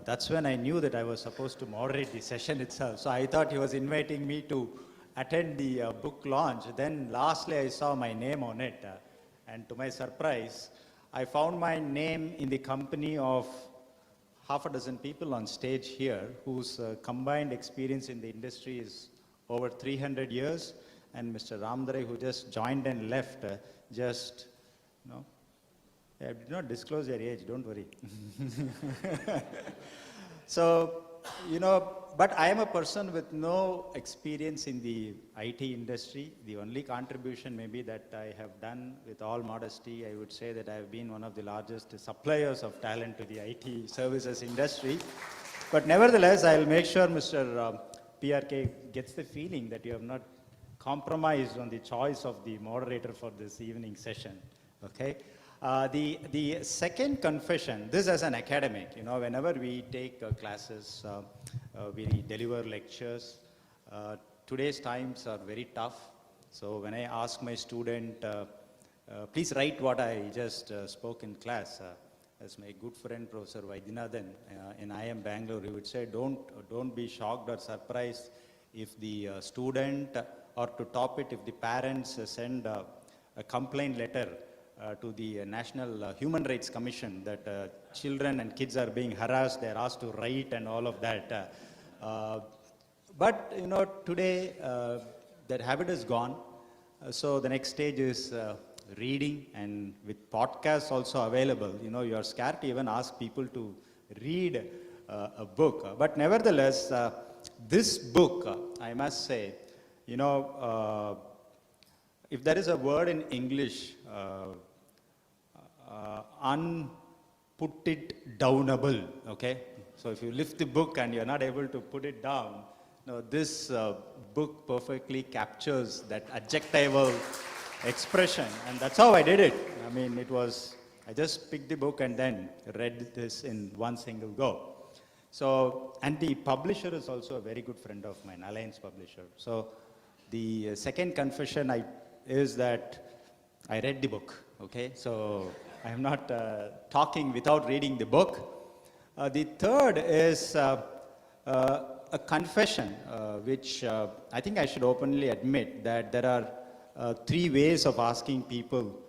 that's when I knew that I was supposed to moderate the session itself. So I thought he was inviting me to attend the book launch. Then lastly, I saw my name on it, and to my surprise, I found my name in the company of half a dozen people on stage here whose combined experience in the industry is over 300 years, and Mr. Ramadorai, who just joined and left, just, you know, I did not disclose your age, don't worry. So, you know, but I am a person with no experience in the IT industry. The only contribution maybe that I have done, with all modesty, I would say that I have been one of the largest suppliers of talent to the IT services industry. But nevertheless, I'll make sure Mr. PRK gets the feeling that you have not compromised on the choice of the moderator for this evening session. Okay. The second confession, this as an academic, you know, whenever we take classes, we deliver lectures. Today's times are very tough. So when I ask my student, please write what I just spoke in class, as my good friend Professor Vaidhyasubramaniam in IIM Bangalore, he would say, don't be shocked or surprised if the student, or to top it, if the parents send a complaint letter to the National Human Rights Commission that children and kids are being harassed, they're asked to write and all of that. But, you know, today that habit is gone. So the next stage is reading, and with podcasts also available, you know, you're scared to even ask people to read a book. But nevertheless, this book, I must say, you know, if there is a word in English, unput it downable, okay? So if you lift the book and you're not able to put it down, no, this book perfectly captures that adjectival expression, and that's how I did it. I mean, it was, I just picked the book and then read this in one single go. So, and the publisher is also a very good friend of mine, Alliance Publisher. So the second confession is that I read the book, okay? So I am not talking without reading the book. The third is a confession, which I think I should openly admit that there are three ways of asking people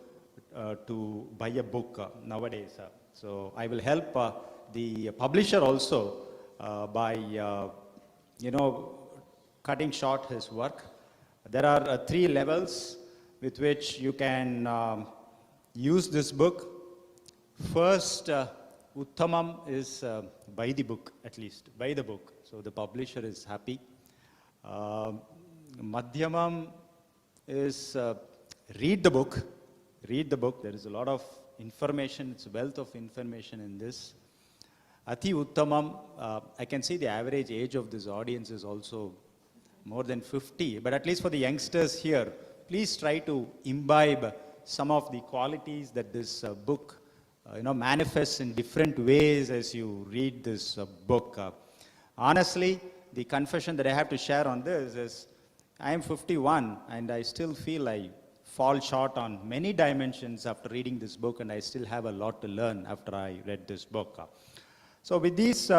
to buy a book nowadays. So I will help the publisher also by, you know, cutting short his work. There are three levels with which you can use this book. First, Uttamam is buy the book, at least, buy the book. So the publisher is happy. Madhyamam is read the book. Read the book. There is a lot of information. It's a wealth of information in this. Ati Uttamam, I can see the average age of this audience is also more than 50. But at least for the youngsters here, please try to imbibe some of the qualities that this book you know, manifests in different ways as you read this book. Honestly, the confession that I have to share on this is, I am 51 and I still feel I fall short on many dimensions after reading this book, and I still have a lot to learn after I read this book. So with these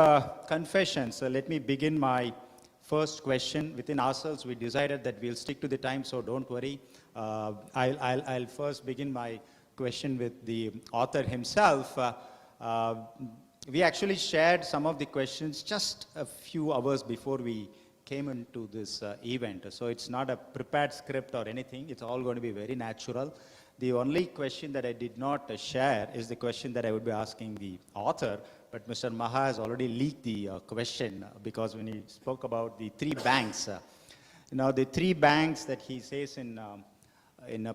confessions, let me begin my first question. Within ourselves, we decided that we'll stick to the time, so don't worry. I'll first begin my question with the author himself. We actually shared some of the questions just a few hours before we came into this event. So it's not a prepared script or anything. It's all going to be very natural. The only question that I did not share is the question that I would be asking the author, but Mr. Maha has already leaked the question because when he spoke about the three banks, the three banks that he says in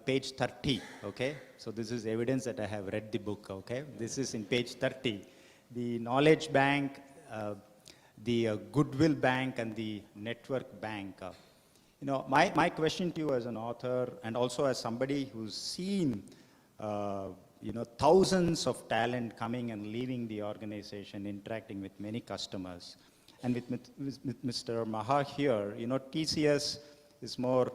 page 30, okay? So this is evidence that I have read the book, okay? This is in page 30. The Knowledge Bank, the Goodwill Bank, and the Network Bank. My question to you as an author and also as somebody who's seen, thousands of talent coming and leaving the organization, interacting with many customers. And with Mr. Maha here, TCS is more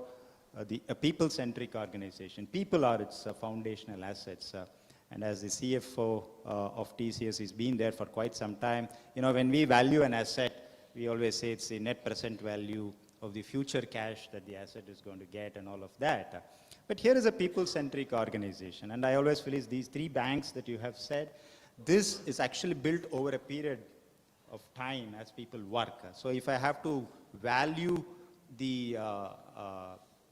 a people-centric organization. People are its foundational assets. And as the CFO of TCS, he's been there for quite some time. When we value an asset, we always say it's the net present value of the future cash that the asset is going to get and all of that. But here is a people-centric organization. And I always feel is these three banks that you have said, this is actually built over a period of time as people work. So if I have to value the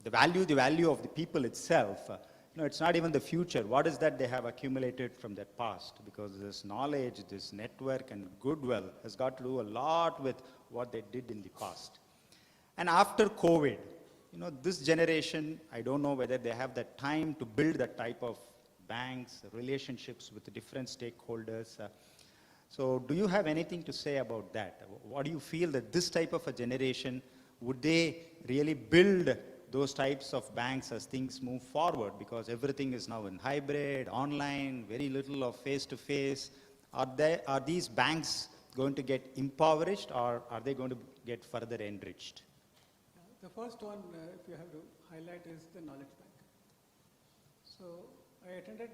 value of the people itself, it's not even the future. What is that they have accumulated from their past? Because this knowledge, this network, and goodwill has got to do a lot with what they did in the past. And after COVID, this generation, I don't know whether they have the time to build that type of banks, relationships with the different stakeholders. So do you have anything to say about that? What do you feel that this type of a generation, would they really build those types of banks as things move forward? Because everything is now in hybrid, online, very little of face-to-face. Are these banks going to get impoverished, or are they going to get further enriched? The first one, if you have to highlight, is the Knowledge Bank. So I attended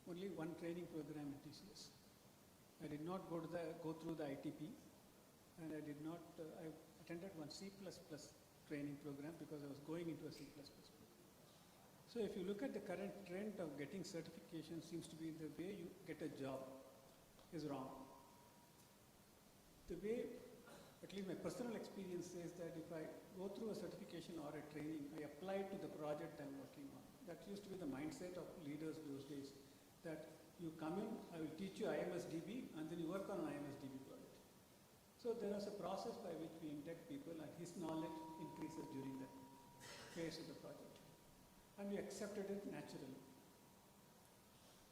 only one training program at TCS. I did not go through the ITP, and I attended one C++ training program because I was going into a C++ program. So if you look at the current trend of getting certification, seems to be the way you get a job is wrong. The way, at least my personal experience says that if I go through a certification or a training, I apply to the project I'm working on. That used to be the mindset of leaders those days, that you come in, I will teach you IMSDB, and then you work on an IMSDB project. So there is a process by which we induct people, and his knowledge increases during that phase of the project. And we accepted it naturally.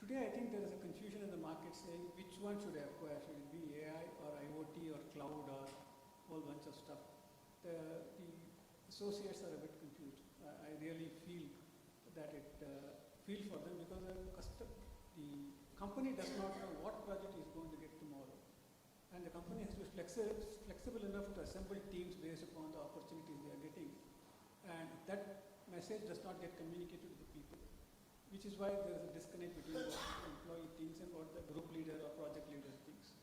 Today, I think there is a confusion in the market saying which one should I acquire? Should it be AI or IoT or cloud or a whole bunch of stuff? The associates are a bit confused. I really feel that feel for them because the company does not know what project is going to get tomorrow. And the company has to be flexible enough to assemble teams based upon the opportunities they are getting. And that message does not get communicated to the people, which is why there is a disconnect between what the employee thinks and what the group leader or project leader thinks.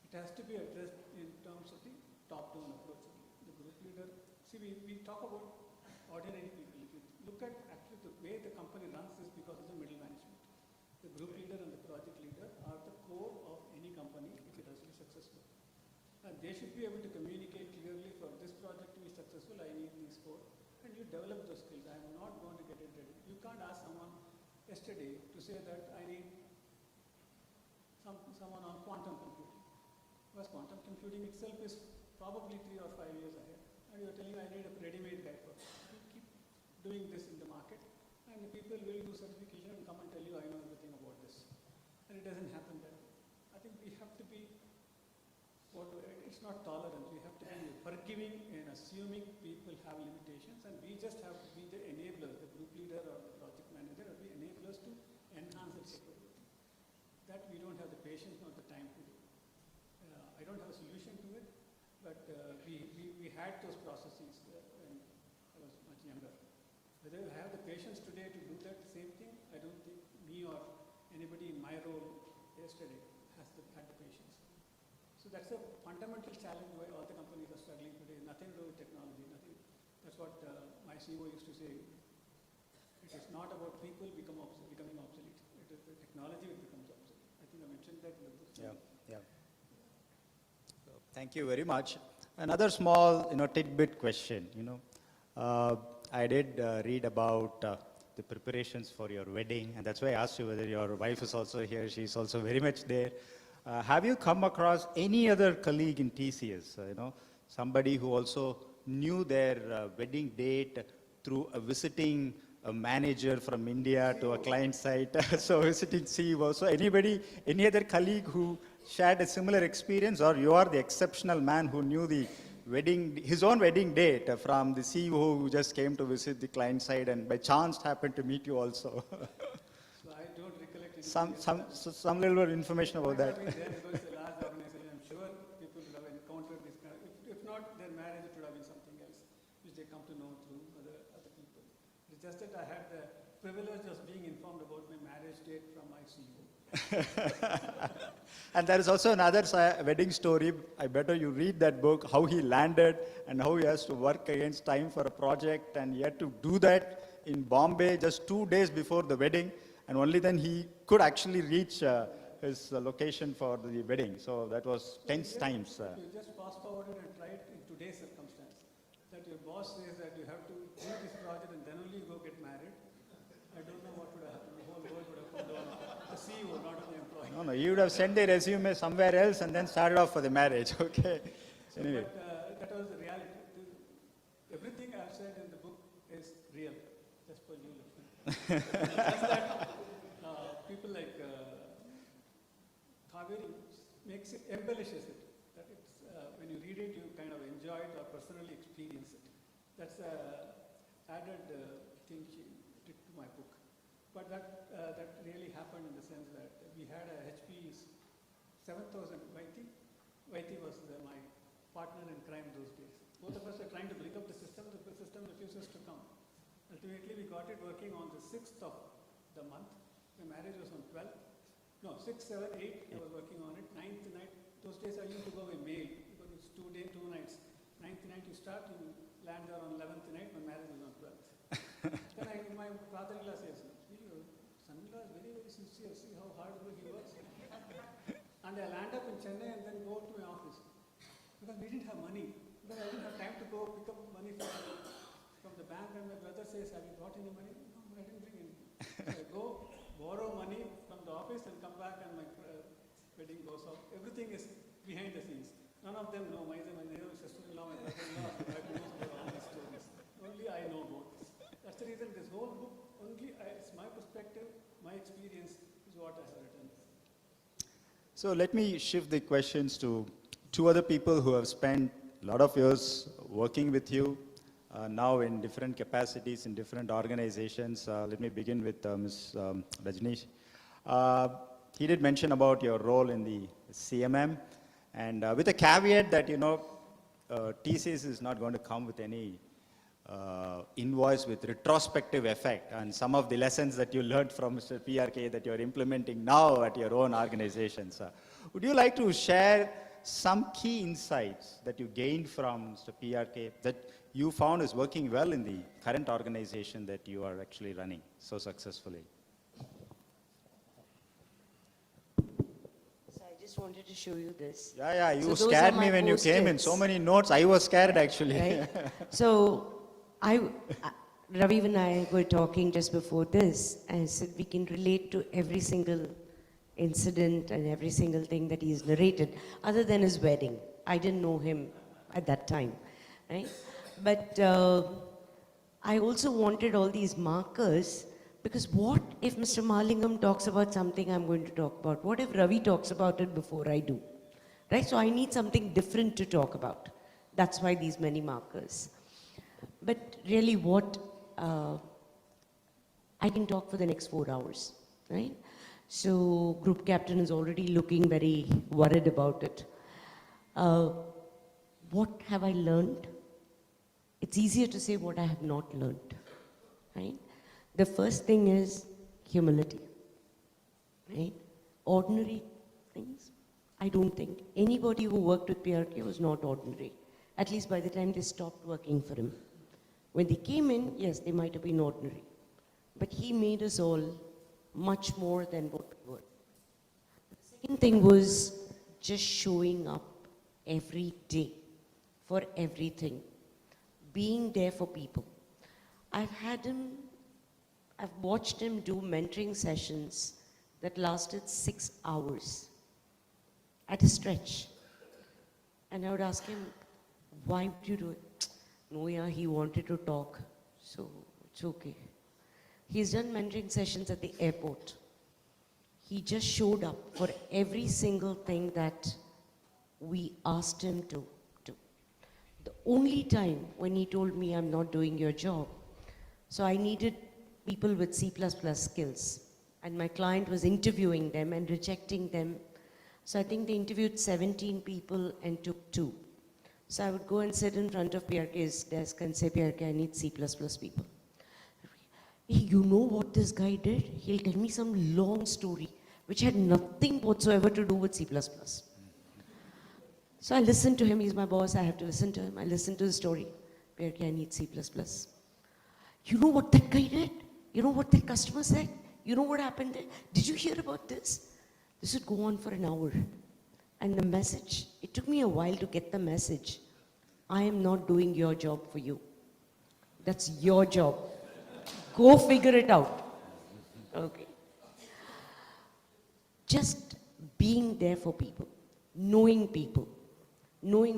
It has to be addressed in terms of the top-down approach. The group leader, see, we talk about ordinary people. If you look at actually the way the company runs is because of the middle management. The group leader and the project leader are the core of any company if it has to be successful. And they should be able to communicate clearly, for this project to be successful, I need these four. And you develop those skills. I am not going to get it ready. You can't ask someone yesterday to say that I need someone on quantum computing. Because quantum computing itself is probably 3 or 5 years ahead. And you're telling me I need a ready-made guy for it. You keep doing this in the market, and the people will do certification and come and tell you I know everything about this. And it doesn't happen that way. I think we have to be, it's not tolerant. We have to be forgiving and assuming people have limitations, and we just have to be the enabler, the group leader or the project manager, or the enablers to enhance the capability. That we don't have the patience nor the time to do. I don't have a solution to it, but we had those processes when I was much younger. Whether I have the patience today to do that same thing, I don't think me or anybody in my role yesterday had the patience. So that's a fundamental challenge why all the companies are struggling today. Nothing to do with technology, nothing. That's what my CEO used to say. It is not about people becoming obsolete. It is the technology which becomes obsolete. I think I mentioned that in the book. Yeah. So, thank you very much. Another small, tidbit question. I did read about the preparations for your wedding, and that's why I asked you whether your wife is also here. She's also very much there. Have you come across any other colleague in TCS? Somebody who also knew their wedding date through visiting a manager from India to a client site, so visiting CEO. So any other colleague who shared a similar experience, or you are the exceptional man who knew his own wedding date from the CEO who just came to visit the client side and by chance happened to meet you also? So I don't recollect Some little information about that. There because it's a large organization. I'm sure people would have encountered this kind of, if not their marriage, it would have been something else, which they come to know through other people. It's just that I had the privilege of being informed about my marriage date from my CEO. And there is also another wedding story. I better you read that book, how he landed and how he has to work against time for a project, and he had to do that in Bombay just 2 days before the wedding, and only then he could actually reach his location for the wedding. So that was tense times. You just fast forwarded and try it in today's circumstance. That your boss says that you have to do this project and then only you go get married. I don't know what would have happened. The whole world would have come down. The CEO, not the employee. No, you would have sent the resume somewhere else and then started off for the marriage. Okay. So, Anyway. But that was the reality. Everything I've said in the book is real, just for you, Lakshmi. Just that people like Kaveri embellishes it. That it's, when you read it, you kind of enjoy it or personally experience it. That's an added thing she did to my book. But that really happened in the sense that we had a HP's 7,000. Vaidhi was my partner in crime those days. Both of us were trying to bring up the system refuses to come. Ultimately, we got it working on the 6th of the month. My marriage was on 12th. No, 6, 7, 8, I was working on it. 9th night, those days I used to go by mail because it's 2 nights. 9th night you start, you land there on 11th night, my marriage was on 12th. Then my father-in-law says, your son-in-law is very, very sincere, see how hard he works. And I land up in Chennai and then go to my office. Because we didn't have money. Because I didn't have time to go pick up money from the bank, and my brother says, have you got any money? No, I didn't bring anything. So I go, borrow money from the office and come back and my wedding goes off. Everything is behind the scenes. None of them know. My sister-in-law, my brother-in-law, I knows about all these stories. Only I know about this. That's the reason this whole book, it's my perspective, my experience is what I have written. So let me shift the questions to two other people who have spent a lot of years working with you, now in different capacities in different organizations. Let me begin with Ms. Rajani. He did mention about your role in the CMM, and with a caveat that, TCS is not going to come with any invoice with retrospective effect, and some of the lessons that you learned from Mr. PRK that you're implementing now at your own organizations. Would you like to share some key insights that you gained from Mr. PRK that you found is working well in the current organization that you are actually running so successfully? So I just wanted to show you this. Yeah, you So those scared are me my when you came in. post-its. So many notes, I was scared actually. Right? So Ravi and I were talking just before this, and I said we can relate to every single incident and every single thing that he's narrated, other than his wedding. I didn't know him at that time, right? But I also wanted all these markers, because what if Mr. Mahalingam talks about something I'm going to talk about? What if Ravi talks about it before I do? Right? So I need something different to talk about. That's why these many markers. But really what, I can talk for the next 4 hours, right? So group captain is already looking very worried about it. What have I learned? it's easier to say what I have not learned, right? The first thing is humility, right? Ordinary things, I don't think. Anybody who worked with PRK was not ordinary, at least by the time they stopped working for him. When they came in, yes, they might have been ordinary, but he made us all much more than what we were. The second thing was just showing up every day for everything, being there for people. I've watched him do mentoring sessions that lasted 6 hours at a stretch. And I would ask him, why would you do it? No, yeah, he wanted to talk, so it's okay. He's done mentoring sessions at the airport. He just showed up for every single thing that we asked him to do. The only time when he told me, I'm not doing your job, so I needed people with C++ skills, and my client was interviewing them and rejecting them. So I think they interviewed 17 people and took 2. So I would go and sit in front of PRK's desk and say, PRK, I need C++ people. Hey, you know what this guy did? He'll tell me some long story which had nothing whatsoever to do with C++. So I listened to him. He's my boss. I have to listen to him. I listened to the story. PRK, I need C++. You know what that guy did? You know what that customer said? You know what happened there? Did you hear about this? This would go on for an hour. And the message, it took me a while to get the message. I am not doing your job for you. That's your job. Go figure it out. Okay. Just being there for people, knowing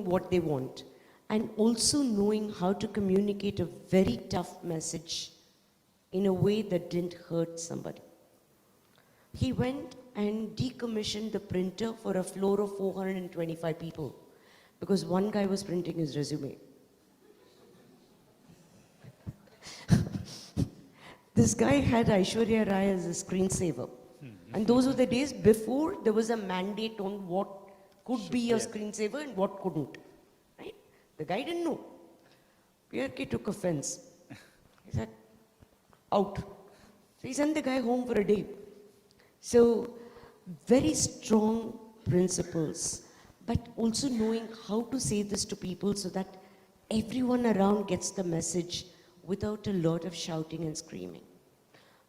what they want, and also knowing how to communicate a very tough message in a way that didn't hurt somebody. He went and decommissioned the printer for a floor of 425 people because one guy was printing his resume. This guy had Aishwarya Rai as a screensaver. And those were the days before there was a mandate on what could be a screensaver and what couldn't. Right? The guy didn't know. PRK took offense. He said, out. So he sent the guy home for a day. So, very strong principles, but also knowing how to say this to people so that everyone around gets the message without a lot of shouting and screaming.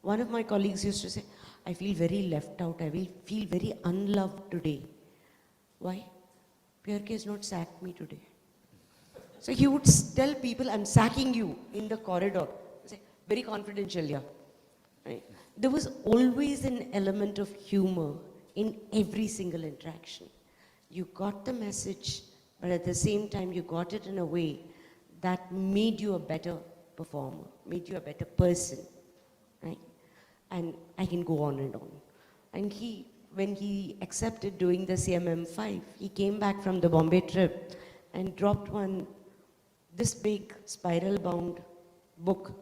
One of my colleagues used to say, I feel very left out, I will feel very unloved today. Why? PRK has not sacked me today. So he would tell people, I'm sacking you in the corridor. Say, very confidential, yeah. Right? There was always an element of humor in every single interaction. You got the message, but at the same time, you got it in a way that made you a better performer, made you a better person, right? And I can go on and on. And when he accepted doing the CMM5, he came back from the Bombay trip and dropped this big spiral-bound book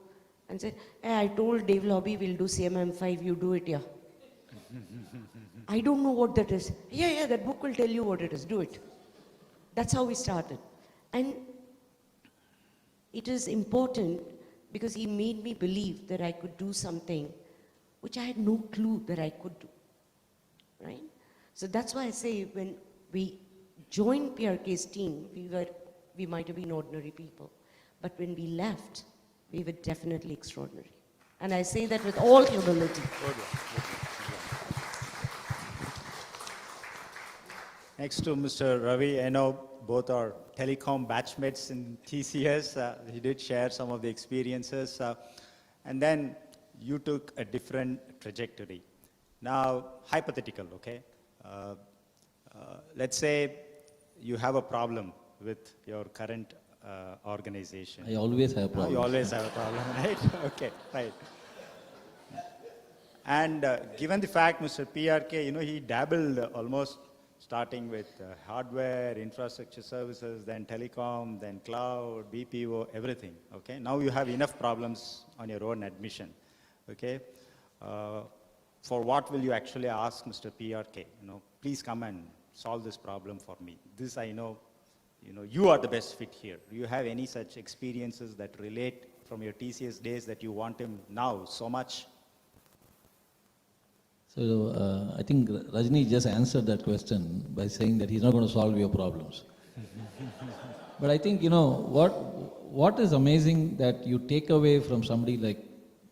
and said, hey, I told Dave Lobby we'll do CMM5, you do it, yeah. I don't know what that is. Yeah, that book will tell you what it is, do it. That's how we started. And it is important because he made me believe that I could do something which I had no clue that I could do, right? So that's why I say when we joined PRK's team, we might have been ordinary people, but when we left, we were definitely extraordinary. And I say that with all humility. Next to Mr. Ravi, I know both are telecom batchmates in TCS. He did share some of the experiences. And then you took a different trajectory. Now, hypothetical, okay? Let's say you have a problem with your current organization. I always have problems. You always have a problem, right? Okay, right. And given the fact, Mr. PRK, he dabbled almost starting with hardware, infrastructure services, then telecom, then cloud, BPO, everything, okay? Now you have enough problems on your own admission, okay? For what will you actually ask Mr. PRK? Please come and solve this problem for me. This I know you are the best fit here. Do you have any such experiences that relate from your TCS days that you want him now so much? So I think Rajani just answered that question by saying that he's not going to solve your problems. But I think, what is amazing that you take away from somebody like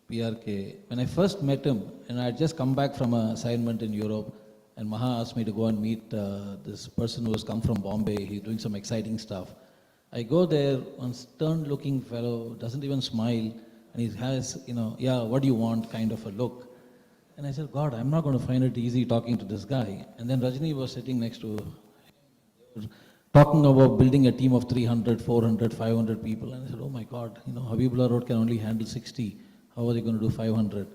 PRK, when I first met him, and I had just come back from an assignment in Europe, and Maha asked me to go and meet this person who has come from Bombay, he's doing some exciting stuff. I go there, one stern-looking fellow, doesn't even smile, and he has, yeah, what do you want kind of a look. And I said, God, I'm not going to find it easy talking to this guy. And then Rajani was sitting next to him, talking about building a team of 300, 400, 500 people. And I said, oh my God, Habibullah Road can only handle 60. How are they going to do 500?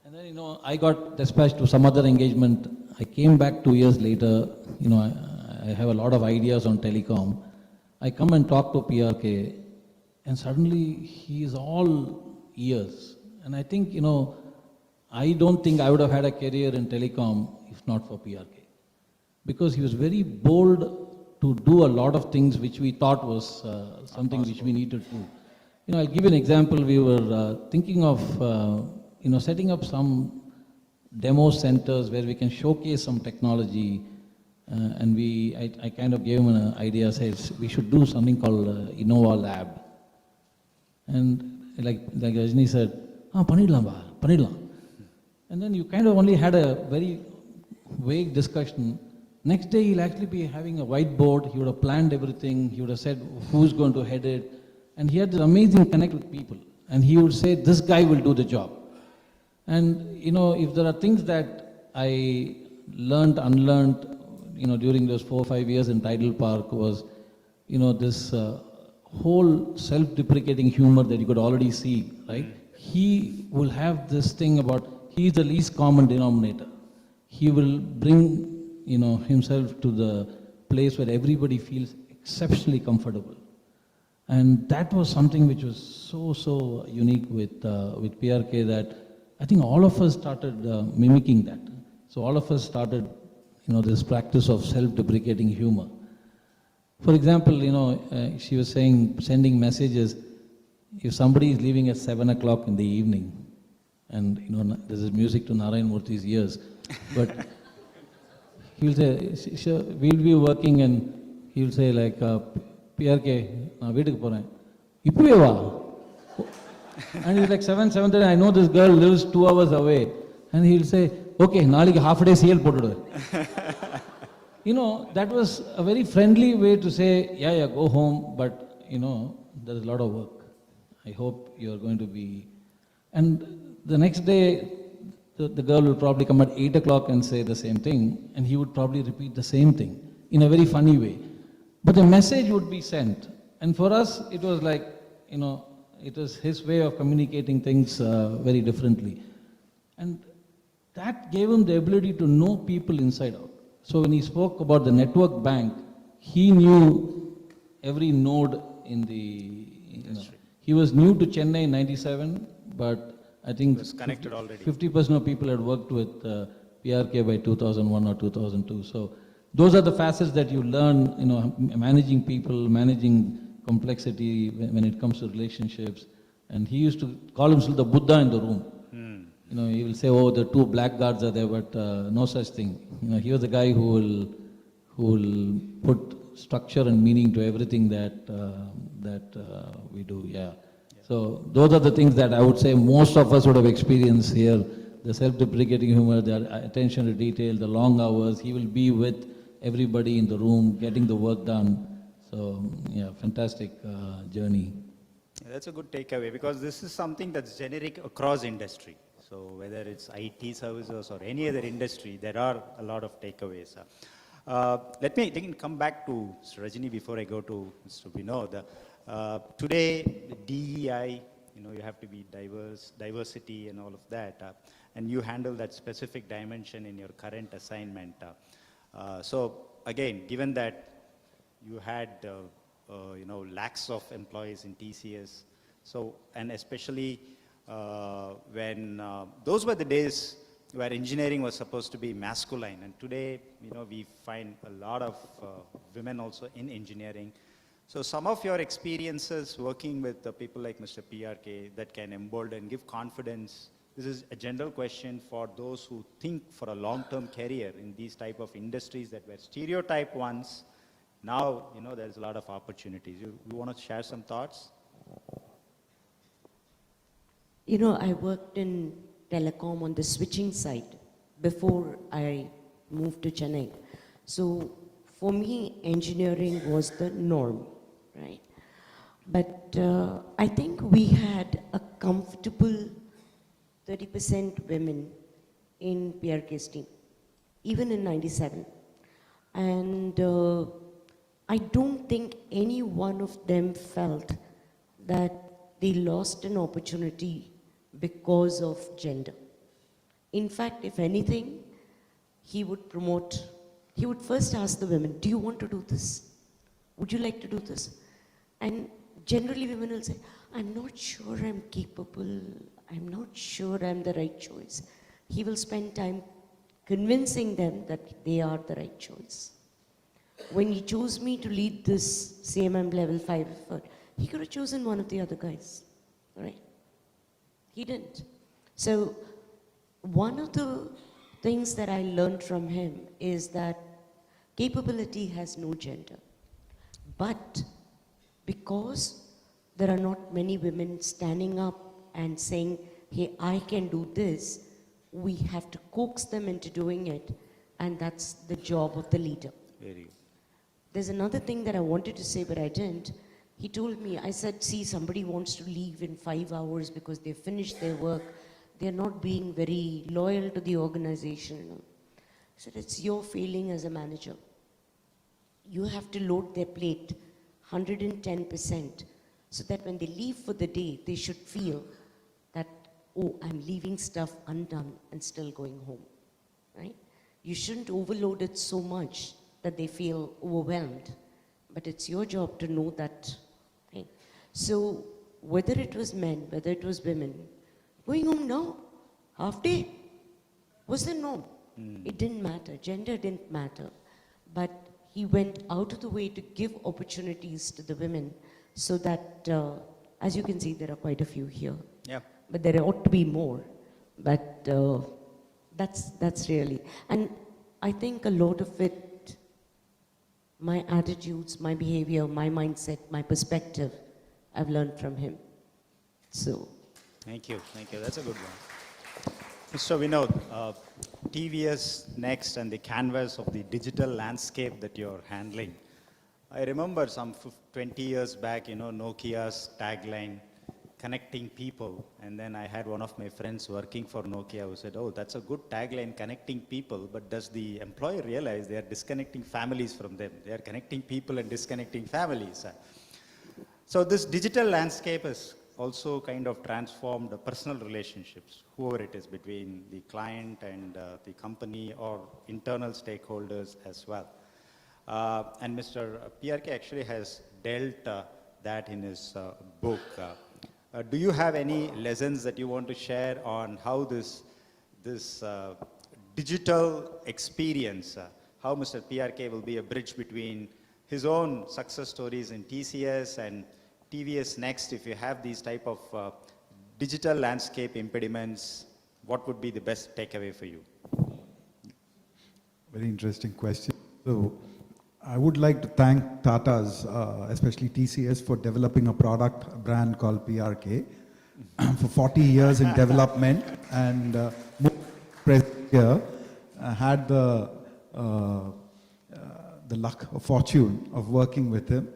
And then, I got dispatched to some other engagement. I came back 2 years later. I have a lot of ideas on telecom. I come and talk to PRK, and suddenly he is all ears. And I think, I don't think I would have had a career in telecom if not for PRK. Because he was very bold to do a lot of things which we thought was something which we needed to. I'll give you an example. We were thinking of, setting up some demo centers where we can showcase some technology. And I kind of gave him an idea, says we should do something called Innova Lab. And like Rajani said, pannidlam. And then you kind of only had a very vague discussion. Next day he'll actually be having a whiteboard. He would have planned everything. He would have said who's going to head it. And he had this amazing connect with people. And he would say, this guy will do the job. And, if there are things that I learned, unlearned, during those 4 or 5 years in Tidal Park was, this whole self-deprecating humor that you could already see, right? He will have this thing about, he is the least common denominator. He will bring, himself to the place where everybody feels exceptionally comfortable. And that was something which was so unique with PRK that I think all of us started mimicking that. So all of us started, this practice of self-deprecating humor. For example, she was saying, sending messages, if somebody is leaving at 7 o'clock in the evening, and this is music to Narayan Murthy's ears, but he will say, sure, we'll be working, and he will say like, PRK, நான் வீட்டுக்கு போறேன். இப்பவே வா. And he's like 7:30, I know this girl lives 2 hours away. And he'll say, okay, நாளைக்கு half a day CL போட்டுடு. That was a very friendly way to say, yeah, go home, but there's a lot of work. I hope you're going to be. And the next day, the girl will probably come at 8 o'clock and say the same thing, and he would probably repeat the same thing in a very funny way. But the message would be sent. And for us, it was like, it was his way of communicating things very differently. And that gave him the ability to know people inside out. So when he spoke about the network bank, he knew every node in the, he was new to Chennai in 97, but I think was connected already. 50% of people had worked with PRK by 2001 or 2002. So those are the facets that you learn, managing people, managing complexity when it comes to relationships. And he used to call himself the Buddha in the room. He will say, oh, the 2 blackguards are there, but no such thing. He was the guy who will put structure and meaning to everything that we do. Yeah. So those are the things that I would say most of us would have experienced here. The self-deprecating humor, the attention to detail, the long hours. He will be with everybody in the room, getting the work done. So, yeah, fantastic journey. Yeah, that's a good takeaway because this is something that's generic across industry. So whether it's IT services or any other industry, there are a lot of takeaways. Let me come back to Mr. Rajani before I go to Mr. Vinod. Today, the DEI, you have to be diversity and all of that. And you handle that specific dimension in your current assignment. So again, given that you had, lakhs of employees in TCS, so, and especially when those were the days where engineering was supposed to be masculine. And today, we find a lot of women also in engineering. So some of your experiences working with people like Mr. PRK that can embolden, give confidence. This is a general question for those who think for a long-term career in these type of industries that were stereotyped once. Now, there's a lot of opportunities. You want to share some thoughts? I worked in telecom on the switching side before I moved to Chennai. So for me, engineering was the norm, right? But I think we had a comfortable 30% women in PRK's team, even in '97. And I don't think any one of them felt that they lost an opportunity because of gender. In fact, if anything, he would first ask the women, do you want to do this? Would you like to do this? And generally women will say, I'm not sure I'm capable, I'm not sure I'm the right choice. He will spend time convincing them that they are the right choice. When he chose me to lead this CMM level 5 effort, he could have chosen one of the other guys, right? He didn't. So one of the things that I learned from him is that capability has no gender. But because there are not many women standing up and saying, hey, I can do this, we have to coax them into doing it, and that's the job of the leader. Very good. There's another thing that I wanted to say, but I didn't. He told me, I said, see, somebody wants to leave in 5 hours because they finished their work. They're not being very loyal to the organization. I said, it's your failing as a manager. You have to load their plate 110% so that when they leave for the day, they should feel that, oh, I'm leaving stuff undone and still going home, right? You shouldn't overload it so much that they feel overwhelmed, but it's your job to know that. Okay? So whether it was men, whether it was women, going home now, half day, was the norm. It didn't matter, gender didn't matter, but he went out of the way to give opportunities to the women so that, as you can see, there are quite a few here. Yeah. But there ought to be more, but that's really, and I think a lot of it, my attitudes, my behavior, my mindset, my perspective, I've learned from him. So. Thank you. That's a good one. Mr. Vinod, TVS Next and the canvas of the digital landscape that you're handling. I remember some 20 years back, Nokia's tagline, connecting people. And then I had one of my friends working for Nokia who said, oh, that's a good tagline, connecting people, but does the employer realize they are disconnecting families from them? They are connecting people and disconnecting families. So this digital landscape has also kind of transformed the personal relationships, whoever it is, between the client and the company or internal stakeholders as well. And Mr. PRK actually has dealt that in his book. Do you have any lessons that you want to share on how this digital experience, how Mr. PRK will be a bridge between his own success stories in TCS and TVS Next? If you have these type of digital landscape impediments, what would be the best takeaway for you? Very interesting question. So I would like to thank Tata's, especially TCS, for developing a brand called PRK for 40 years in development, and present here had the luck or fortune of working with him.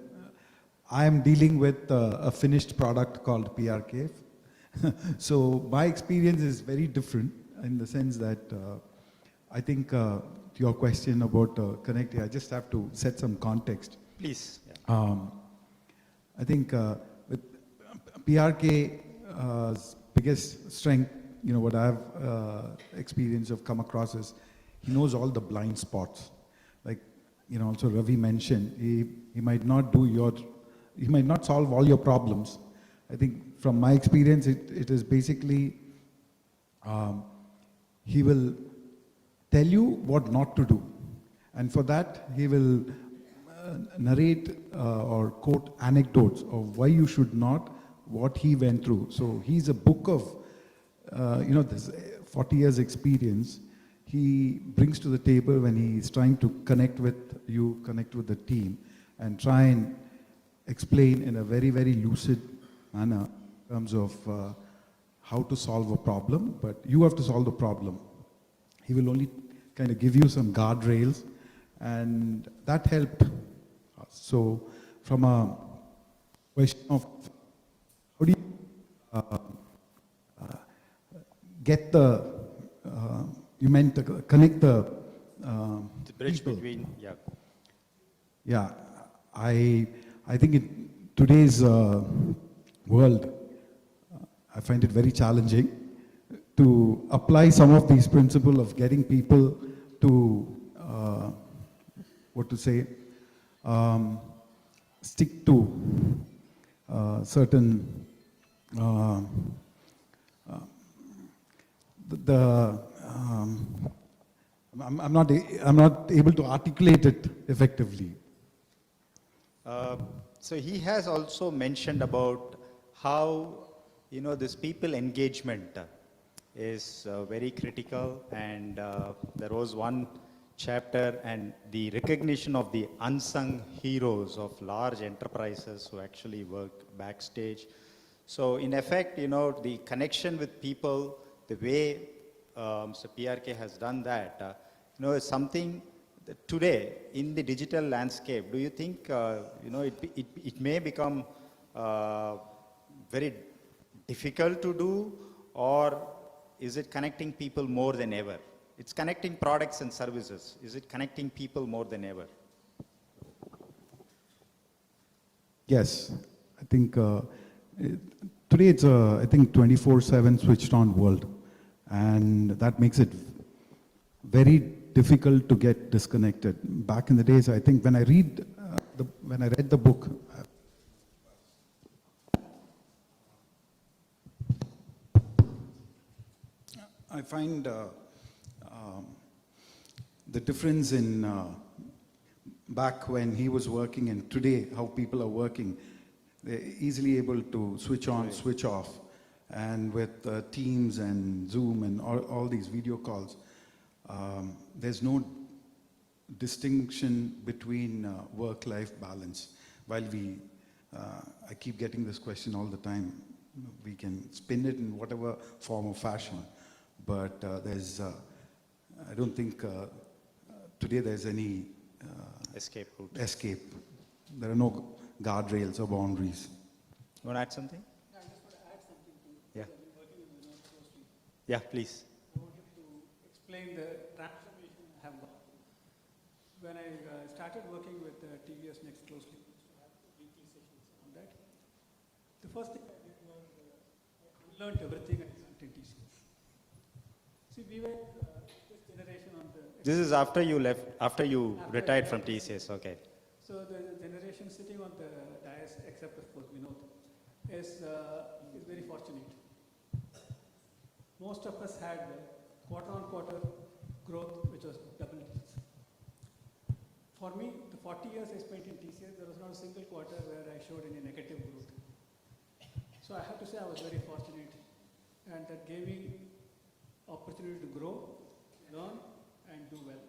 I am dealing with a finished product called PRK. So my experience is very different in the sense that I think to your question about connecting, I just have to set some context. Please. I think with PRK's biggest strength, what I've experienced or come across is he knows all the blind spots. Like, also Ravi mentioned, he might not he might not solve all your problems. I think from my experience, it is basically, he will tell you what not to do. And for that, he will narrate or quote anecdotes of why you should not, what he went through. So he's a book of, this 40 years experience he brings to the table when he's trying to connect with you, connect with the team, and try and explain in a very, very lucid manner in terms of how to solve a problem, but you have to solve the problem. He will only kind of give you some guardrails, and that helped us. So from a question of how do you get the, you meant to connect the bridge people. between, yeah. Yeah, I think in today's world, I find it very challenging to apply some of these principles of getting people to, stick to certain, I'm not able to articulate it effectively. So he has also mentioned about how, this people engagement is very critical, and there was one chapter and the recognition of the unsung heroes of large enterprises who actually work backstage. So in effect, the connection with people, the way Mr. PRK has done that, is something that today in the digital landscape, do you think, it may become very difficult to do, or is it connecting people more than ever? It's connecting products and services. Is it connecting people more than ever? Yes, I think today it's a, I think 24/7 switched on world, and that makes it very difficult to get disconnected. Back in the days, I think when I read the book, I find the difference in back when he was working and today how people are working. They're easily able to switch on, switch off, and with Teams and Zoom and all these video calls, there's no distinction between work-life balance. While I keep getting this question all the time, we can spin it in whatever form or fashion, but I don't think today there's any Escape route. escape. There are no guardrails or boundaries. You want to add something? I just want to add something to Yeah. I've been working with Vinod closely. Yeah, please. I want him to explain the transformation I have gone through. When I started working with TVS Next closely, we used to have weekly sessions on that. The first thing I did was I learned everything I learned in TCS. See, we were this generation on the... This is after you left, after you After retired I from retired. TCS, okay. So the generation sitting on the dais, except of course Vinod, is very fortunate. Most of us had quarter-on-quarter growth, which was double digits. For me, the 40 years I spent in TCS, there was not a single quarter where I showed any negative growth. So I have to say I was very fortunate, and that gave me opportunity to grow, learn, and do well.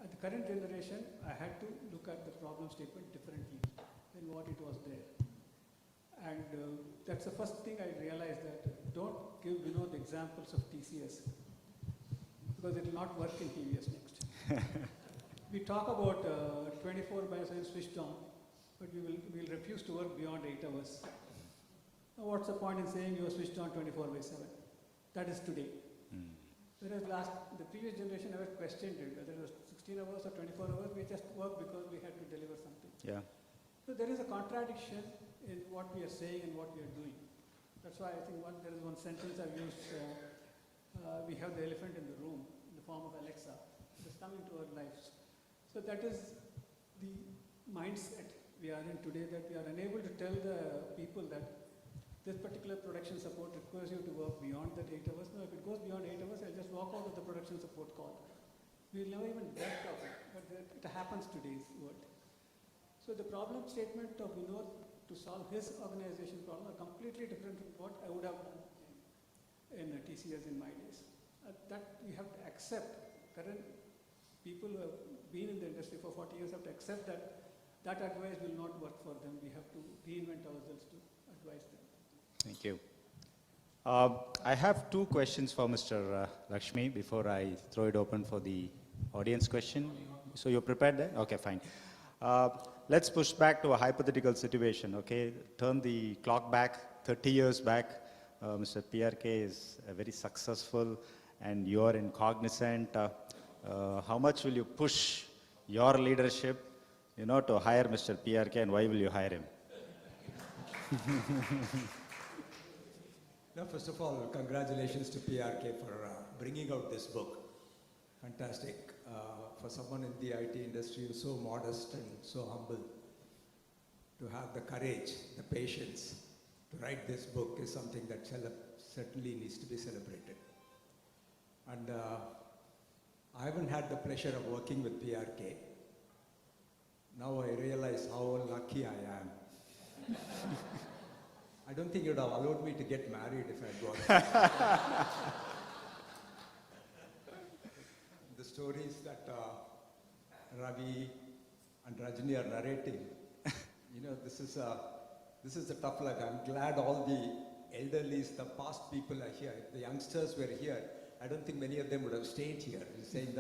At the current generation, I had to look at the problem statement differently than what it was there. And that's the first thing I realized, that don't give the examples of TCS, because it will not work in TVS Next. We talk about 24/7 switched on, but we'll refuse to work beyond 8 hours. Now, what's the point in saying you are switched on 24/7? That is today. Whereas the previous generation never questioned it, whether it was 16 hours or 24 hours, we just worked because we had to deliver something. Yeah. So there is a contradiction in what we are saying and what we are doing. That's why I think there is one sentence I've used, we have the elephant in the room in the form of Alexa. It is coming to our lives. So that is the mindset we are in today, that we are unable to tell the people that this particular production support requires you to work beyond that 8 hours. No, if it goes beyond 8 hours, I'll just walk out of the production support call. We'll never even dreamt of it, but it happens today's world. So the problem statement of Vinod to solve his organization problem are completely different from what I would have done in TCS in my days. That you have to accept. Current people who have been in the industry for 40 years have to accept that that advice will not work for them. We have to reinvent ourselves to advise them. Thank you. I have two questions for Mr. Lakshmi before I throw it open for the audience question. So you're prepared there? Okay, fine. Let's push back to a hypothetical situation, okay? Turn the clock back 30 years back. Mr. PRK is very successful and you're in Cognizant. How much will you push your leadership, to hire Mr. PRK, and why will you hire him? No, first of all, congratulations to PRK for bringing out this book. Fantastic. For someone in the IT industry who's so modest and so humble, to have the courage, the patience to write this book is something that certainly needs to be celebrated. And I haven't had the pleasure of working with PRK. Now I realize how lucky I am. I don't think it would have allowed me to get married if I had worked. The stories that Ravi and Rajani are narrating, this is a tough luck. I'm glad all the elderlies, the past people are here. If the youngsters were here, I don't think many of them would have stayed here, saying,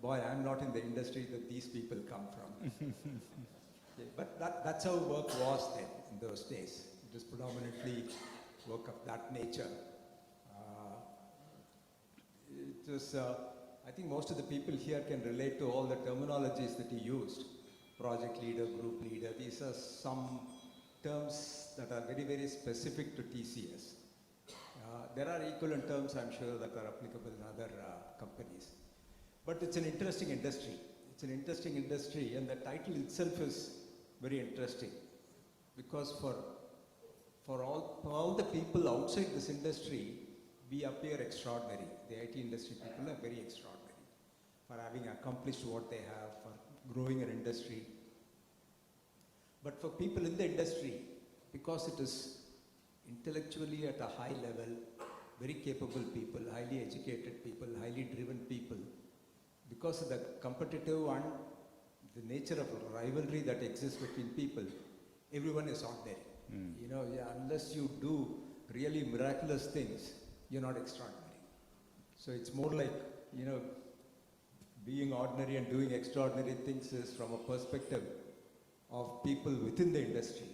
boy, I'm not in the industry that these people come from. Okay, but that's how work was then, in those days. It was predominantly work of that nature. I think most of the people here can relate to all the terminologies that he used. Project leader, group leader, these are some terms that are very, very specific to TCS. There are equivalent terms, I'm sure, that are applicable in other companies. But it's an interesting industry. It's an interesting industry, and the title itself is very interesting. Because for all the people outside this industry, we appear extraordinary. The IT industry people are very extraordinary for having accomplished what they have, for growing an industry. But for people in the industry, because it is intellectually at a high level, very capable people, highly educated people, highly driven people, because of the competitive and the nature of rivalry that exists between people, everyone is ordinary. Unless you do really miraculous things, you're not extraordinary. So it's more like, being ordinary and doing extraordinary things is from a perspective of people within the industry.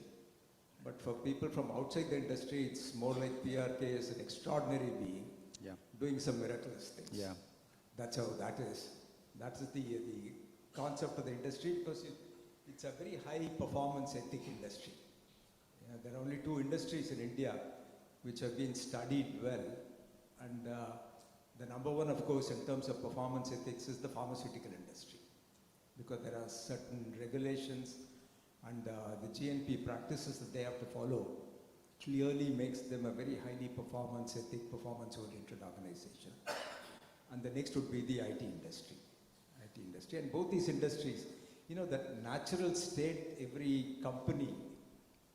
But for people from outside the industry, it's more like PRK is an extraordinary being, doing some miraculous things. Yeah. That's how that is. That's the concept of the industry, because it's a very high performance ethic industry. There are only two industries in India which have been studied well, and the number one, of course, in terms of performance ethics is the pharmaceutical industry, because there are certain regulations and the GNP practices that they have to follow clearly makes them a very highly performance ethic, performance-oriented organization. And the next would be the IT industry. And both these industries, that natural state every company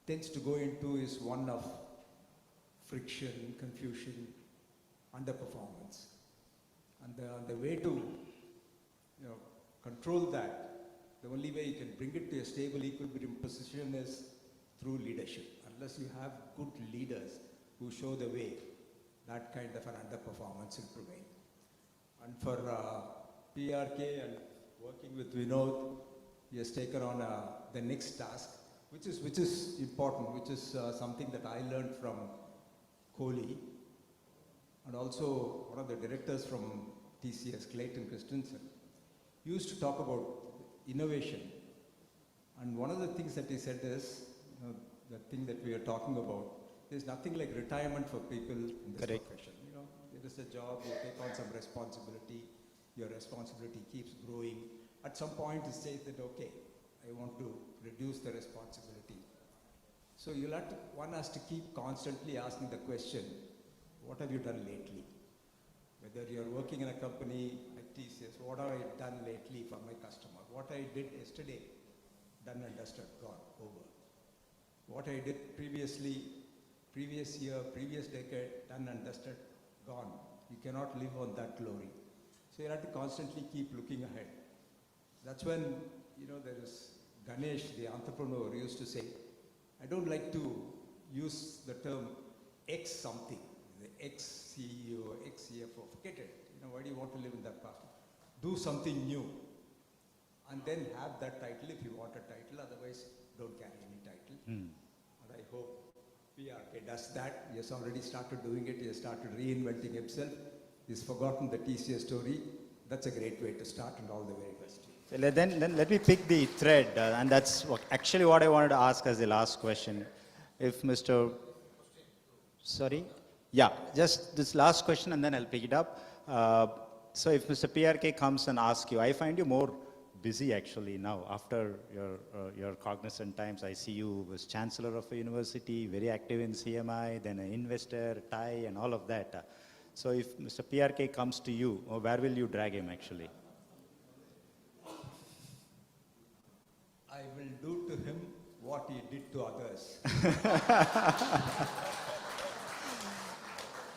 tends to go into is one of friction, confusion, underperformance. And the way to control that, the only way you can bring it to a stable equilibrium position is through leadership. Unless you have good leaders who show the way, that kind of an underperformance will prevail. And for PRK and working with Vinod, he has taken on the next task, which is important, which is something that I learned from Kohli, and also one of the directors from TCS, Clayton Christensen, used to talk about innovation. And one of the things that he said is, the thing that we are talking about, there's nothing like retirement for people in this profession. There is a job, you take on some responsibility, your responsibility keeps growing. At some point, it says that, okay, I want to reduce the responsibility. So one has to keep constantly asking the question, what have you done lately? Whether you're working in a company like TCS, what have I done lately for my customer? What I did yesterday, done and dusted, gone, over. What I did previously, previous year, previous decade, done and dusted, gone. You cannot live on that glory. So you have to constantly keep looking ahead. That's when, there is Ganesh, the entrepreneur, used to say, I don't like to use the term X something, the ex-CEO, ex-CFO, forget it. Why do you want to live in that past? Do something new. And then have that title if you want a title, otherwise don't carry any title. And I hope PRK does that. He has already started doing it. He has started reinventing himself. He's forgotten the TCS story. That's a great way to start, and all the very best. So then let me pick the thread, and that's actually what I wanted to ask as the last question. If Mr. Sorry? Yeah, just this last question and then I'll pick it up. So if Mr. PRK comes and asks you, I find you more busy actually now after your cognizant times. I see you as Chancellor of a university, very active in CMI, then an investor, TIE and all of that. So if Mr. PRK comes to you, where will you drag him actually? I will do to him what he did to others.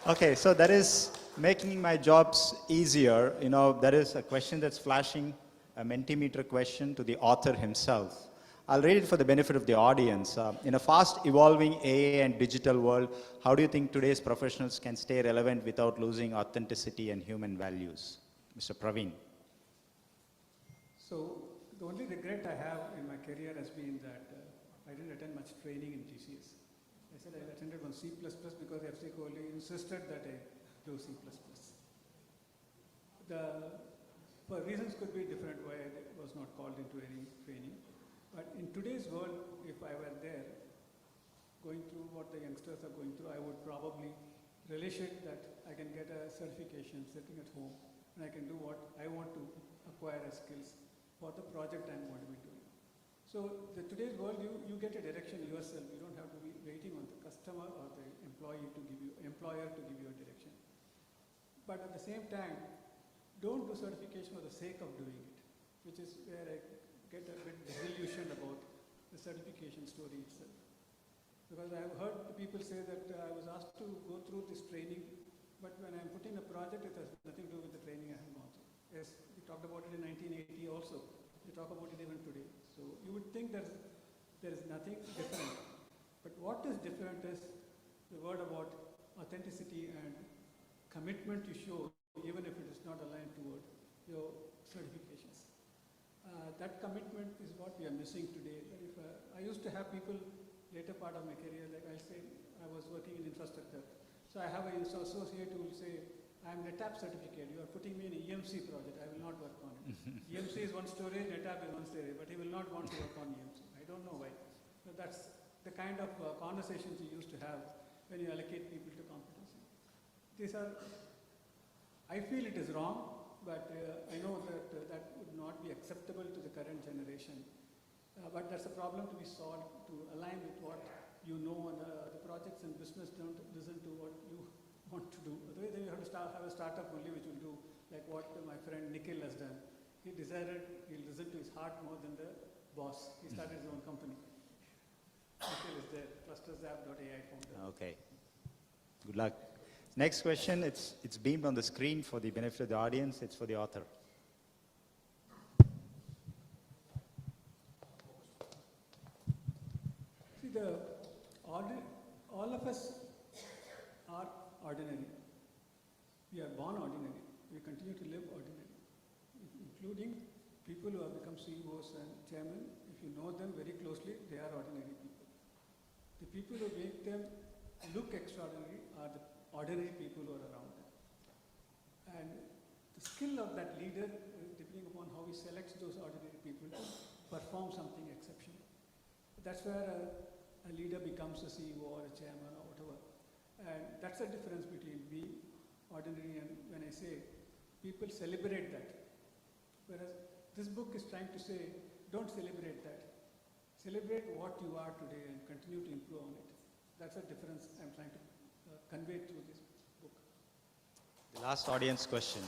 Okay, so that is making my jobs easier. There is a question that's flashing, a Mentimeter question to the author himself. I'll read it for the benefit of the audience. In a fast evolving AA and digital world, how do you think today's professionals can stay relevant without losing authenticity and human values? Mr. Praveen. So the only regret I have in my career has been that I didn't attend much training in TCS. I said I attended on C++ because FC Kohli insisted that I do C++. For reasons could be different why I was not called into any training. But in today's world, if I were there, going through what the youngsters are going through, I would probably relish it that I can get a certification sitting at home and I can do what I want to acquire as skills for the project I'm going to be doing. So today's world, you get a direction yourself. You don't have to be waiting on the customer or the employer to give you a direction. But at the same time, don't do certification for the sake of doing it, which is where I get a bit disillusioned about the certification story itself. Because I've heard people say that I was asked to go through this training, but when I'm putting a project, it has nothing to do with the training I have gone through. Yes, we talked about it in 1980 also. We talk about it even today. So you would think there is nothing different. But what is different is the word about authenticity and commitment you show, even if it is not aligned toward your certifications. That commitment is what we are missing today. That if I used to have people later part of my career, like I'll say I was working in infrastructure. So I have an associate who will say, I'm NetApp certificate, you are putting me in an EMC project, I will not work on it. EMC is one story, NetApp is one story, but he will not want to work on EMC. I don't know why. So that's the kind of conversations you used to have when you allocate people to competency. I feel it is wrong, but I know that that would not be acceptable to the current generation. But that's a problem to be solved, to align with what you know, and the projects and business don't listen to what you want to do. Otherwise, then you have to have a startup only which will do like what my friend Nikhil has done. He decided he'll listen to his heart more than the boss. He started his own company. Nikhil is there, clusterzap.ai founder. Okay. Good luck. Next question, it's beamed on the screen for the benefit of the audience. It's for the author. See, all of us are ordinary. We are born ordinary. We continue to live ordinary, including people who have become CEOs and chairmen. If you know them very closely, they are ordinary people. The people who make them look extraordinary are the ordinary people who are around them. And the skill of that leader, depending upon how he selects those ordinary people to perform something exceptional. That's where a leader becomes a CEO or a chairman or whatever. And that's the difference between being ordinary and when I say people celebrate that. Whereas this book is trying to say, don't celebrate that. celebrate what you are today and continue to improve on it. That's the difference I'm trying to convey through this book. The last audience question.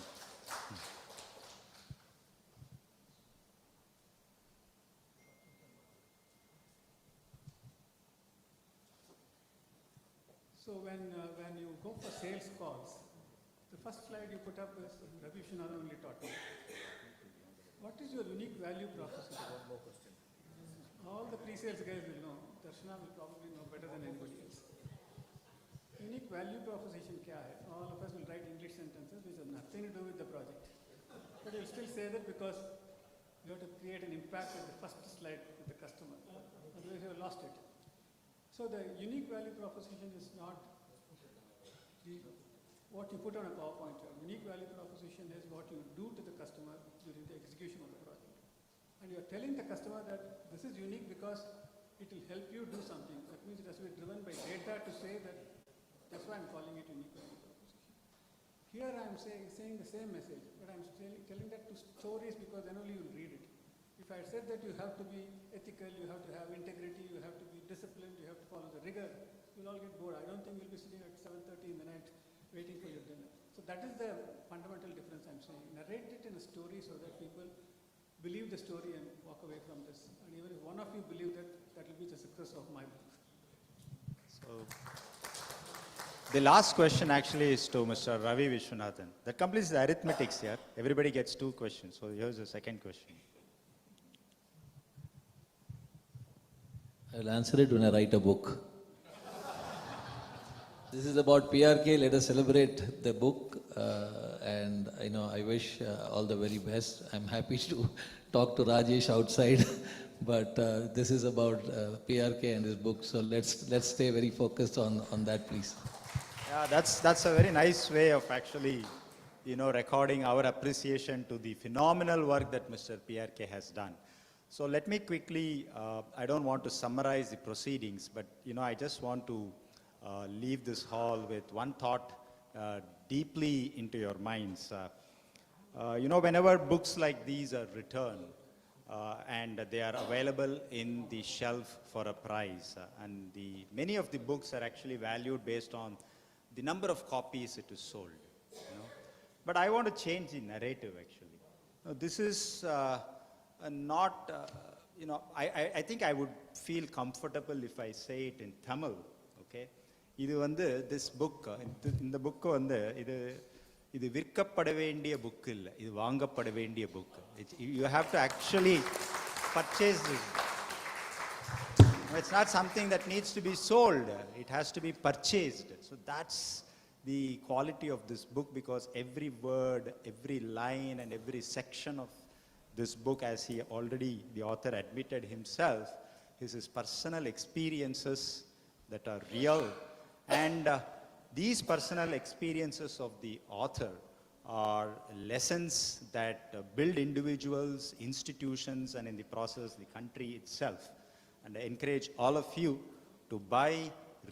So when you go for sales calls, the first slide you put up is Ravi Viswanathan only taught me. What is your unique value proposition? All the pre-sales guys will know. Darshana will probably know better than anybody else. Unique value proposition kya hai? All of us will write English sentences which have nothing to do with the project. But you'll still say that because you have to create an impact at the first slide with the customer. Otherwise you have lost it. So the unique value proposition is not what you put on a PowerPoint. Unique value proposition is what you do to the customer during the execution of the project. And you are telling the customer that this is unique because it will help you do something. That means it has to be driven by data to say that that's why I'm calling it unique value proposition. Here I'm saying the same message, but I'm telling that to stories because then only you'll read it. If I said that you have to be ethical, you have to have integrity, you have to be disciplined, you have to follow the rigor, you'll all get bored. I don't think you'll be sitting at 7:30 in the night waiting for your dinner. So that is the fundamental difference I'm saying. Narrate it in a story so that people believe the story and walk away from this. And even if one of you believe that, that will be the success of my book. So, the last question actually is to Mr. Ravi Viswanathan. That completes the arithmetics here. Everybody gets 2 questions. So here's the second question. I'll answer it when I write a book. This is about PRK. Let us celebrate the book, and I wish all the very best. I'm happy to talk to Rajesh outside, but this is about PRK and his book. So let's stay very focused on that, please. Yeah, that's a very nice way of actually, recording our appreciation to the phenomenal work that Mr. PRK has done. So let me quickly, I don't want to summarize the proceedings, but I just want to leave this hall with one thought deeply into your minds. Whenever books like these are written and they are available in the shelf for a price, and many of the books are actually valued based on the number of copies it is sold. But I want to change the narrative actually. This is not, I think I would feel comfortable if I say it in Tamil, okay? This book, in the book, இது விற்கப்பட வேண்டிய book இல்ல, இது வாங்கப்பட வேண்டிய book. You have to actually purchase it. It's not something that needs to be sold, it has to be purchased. So that's the quality of this book, because every word, every line and every section of this book, as the author admitted himself, is his personal experiences that are real. And these personal experiences of the author are lessons that build individuals, institutions, and in the process, the country itself. And I encourage all of you to buy,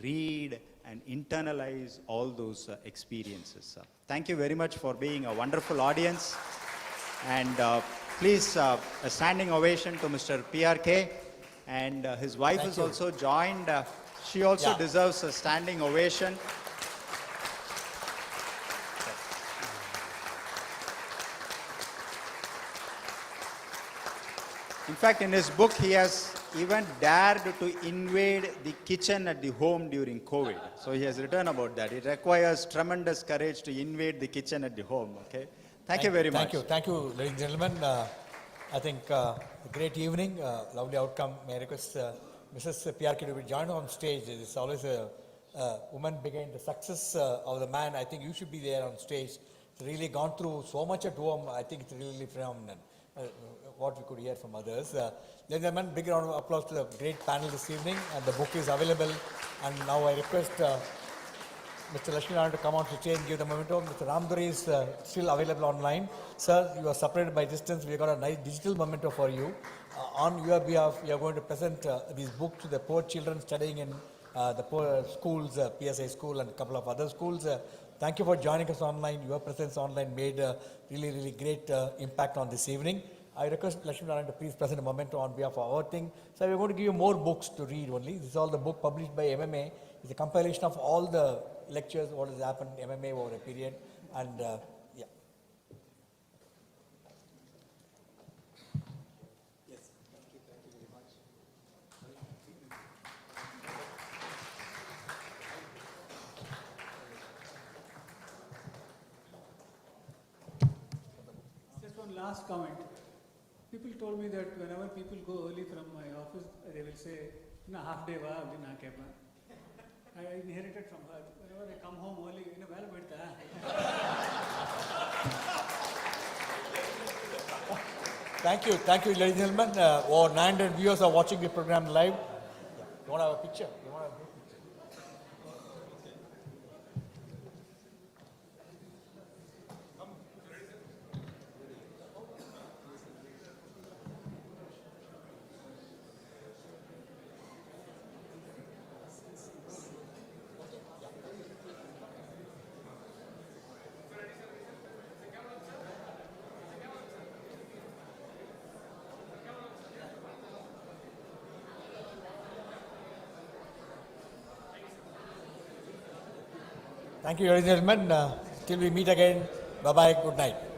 read, and internalize all those experiences. Thank you very much for being a wonderful audience. And please, a standing ovation to Mr. PRK. And his wife has also joined. She also deserves a standing ovation. In fact, in his book, he has even dared to invade the kitchen at the home during COVID. So he has written about that. It requires tremendous courage to invade the kitchen at the home. Okay. Thank you very much. Thank you, ladies and gentlemen. I think a great evening, lovely outcome. May I request Mrs. PRK to be joined on stage. It's always a woman behind the success of the man. I think you should be there on stage. It's really gone through so much at home. I think it's really phenomenal. What we could hear from others. Ladies and gentlemen, big round of applause to the great panel this evening. And the book is available. And now I request Mr. Lakshmi Narayanan to come on to stage and give the memento. Mr. Ramadorai is still available online. Sir, you are separated by distance. We got a nice digital memento for you. On your behalf, we are going to present these books to the poor children studying in the poor schools, PSI school and a couple of other schools. Thank you for joining us online. Your presence online made really, really great impact on this evening. I request Lakshmi Narayanan to please present a memento on behalf of our thing. So we're going to give you more books to read only. This is all the book published by MMA. It's a compilation of all the lectures, what has happened in MMA over a period. And yeah. Just one last comment. People told me that whenever people go early from my office, they will say, half day va, I inherited from her. Whenever I come home early, well, Thank you, ladies and gentlemen. Over 900 viewers are watching the program live. You want to have a picture? You want to have a group picture? Thank you, ladies and gentlemen. Till we meet again. Bye-bye. Good night.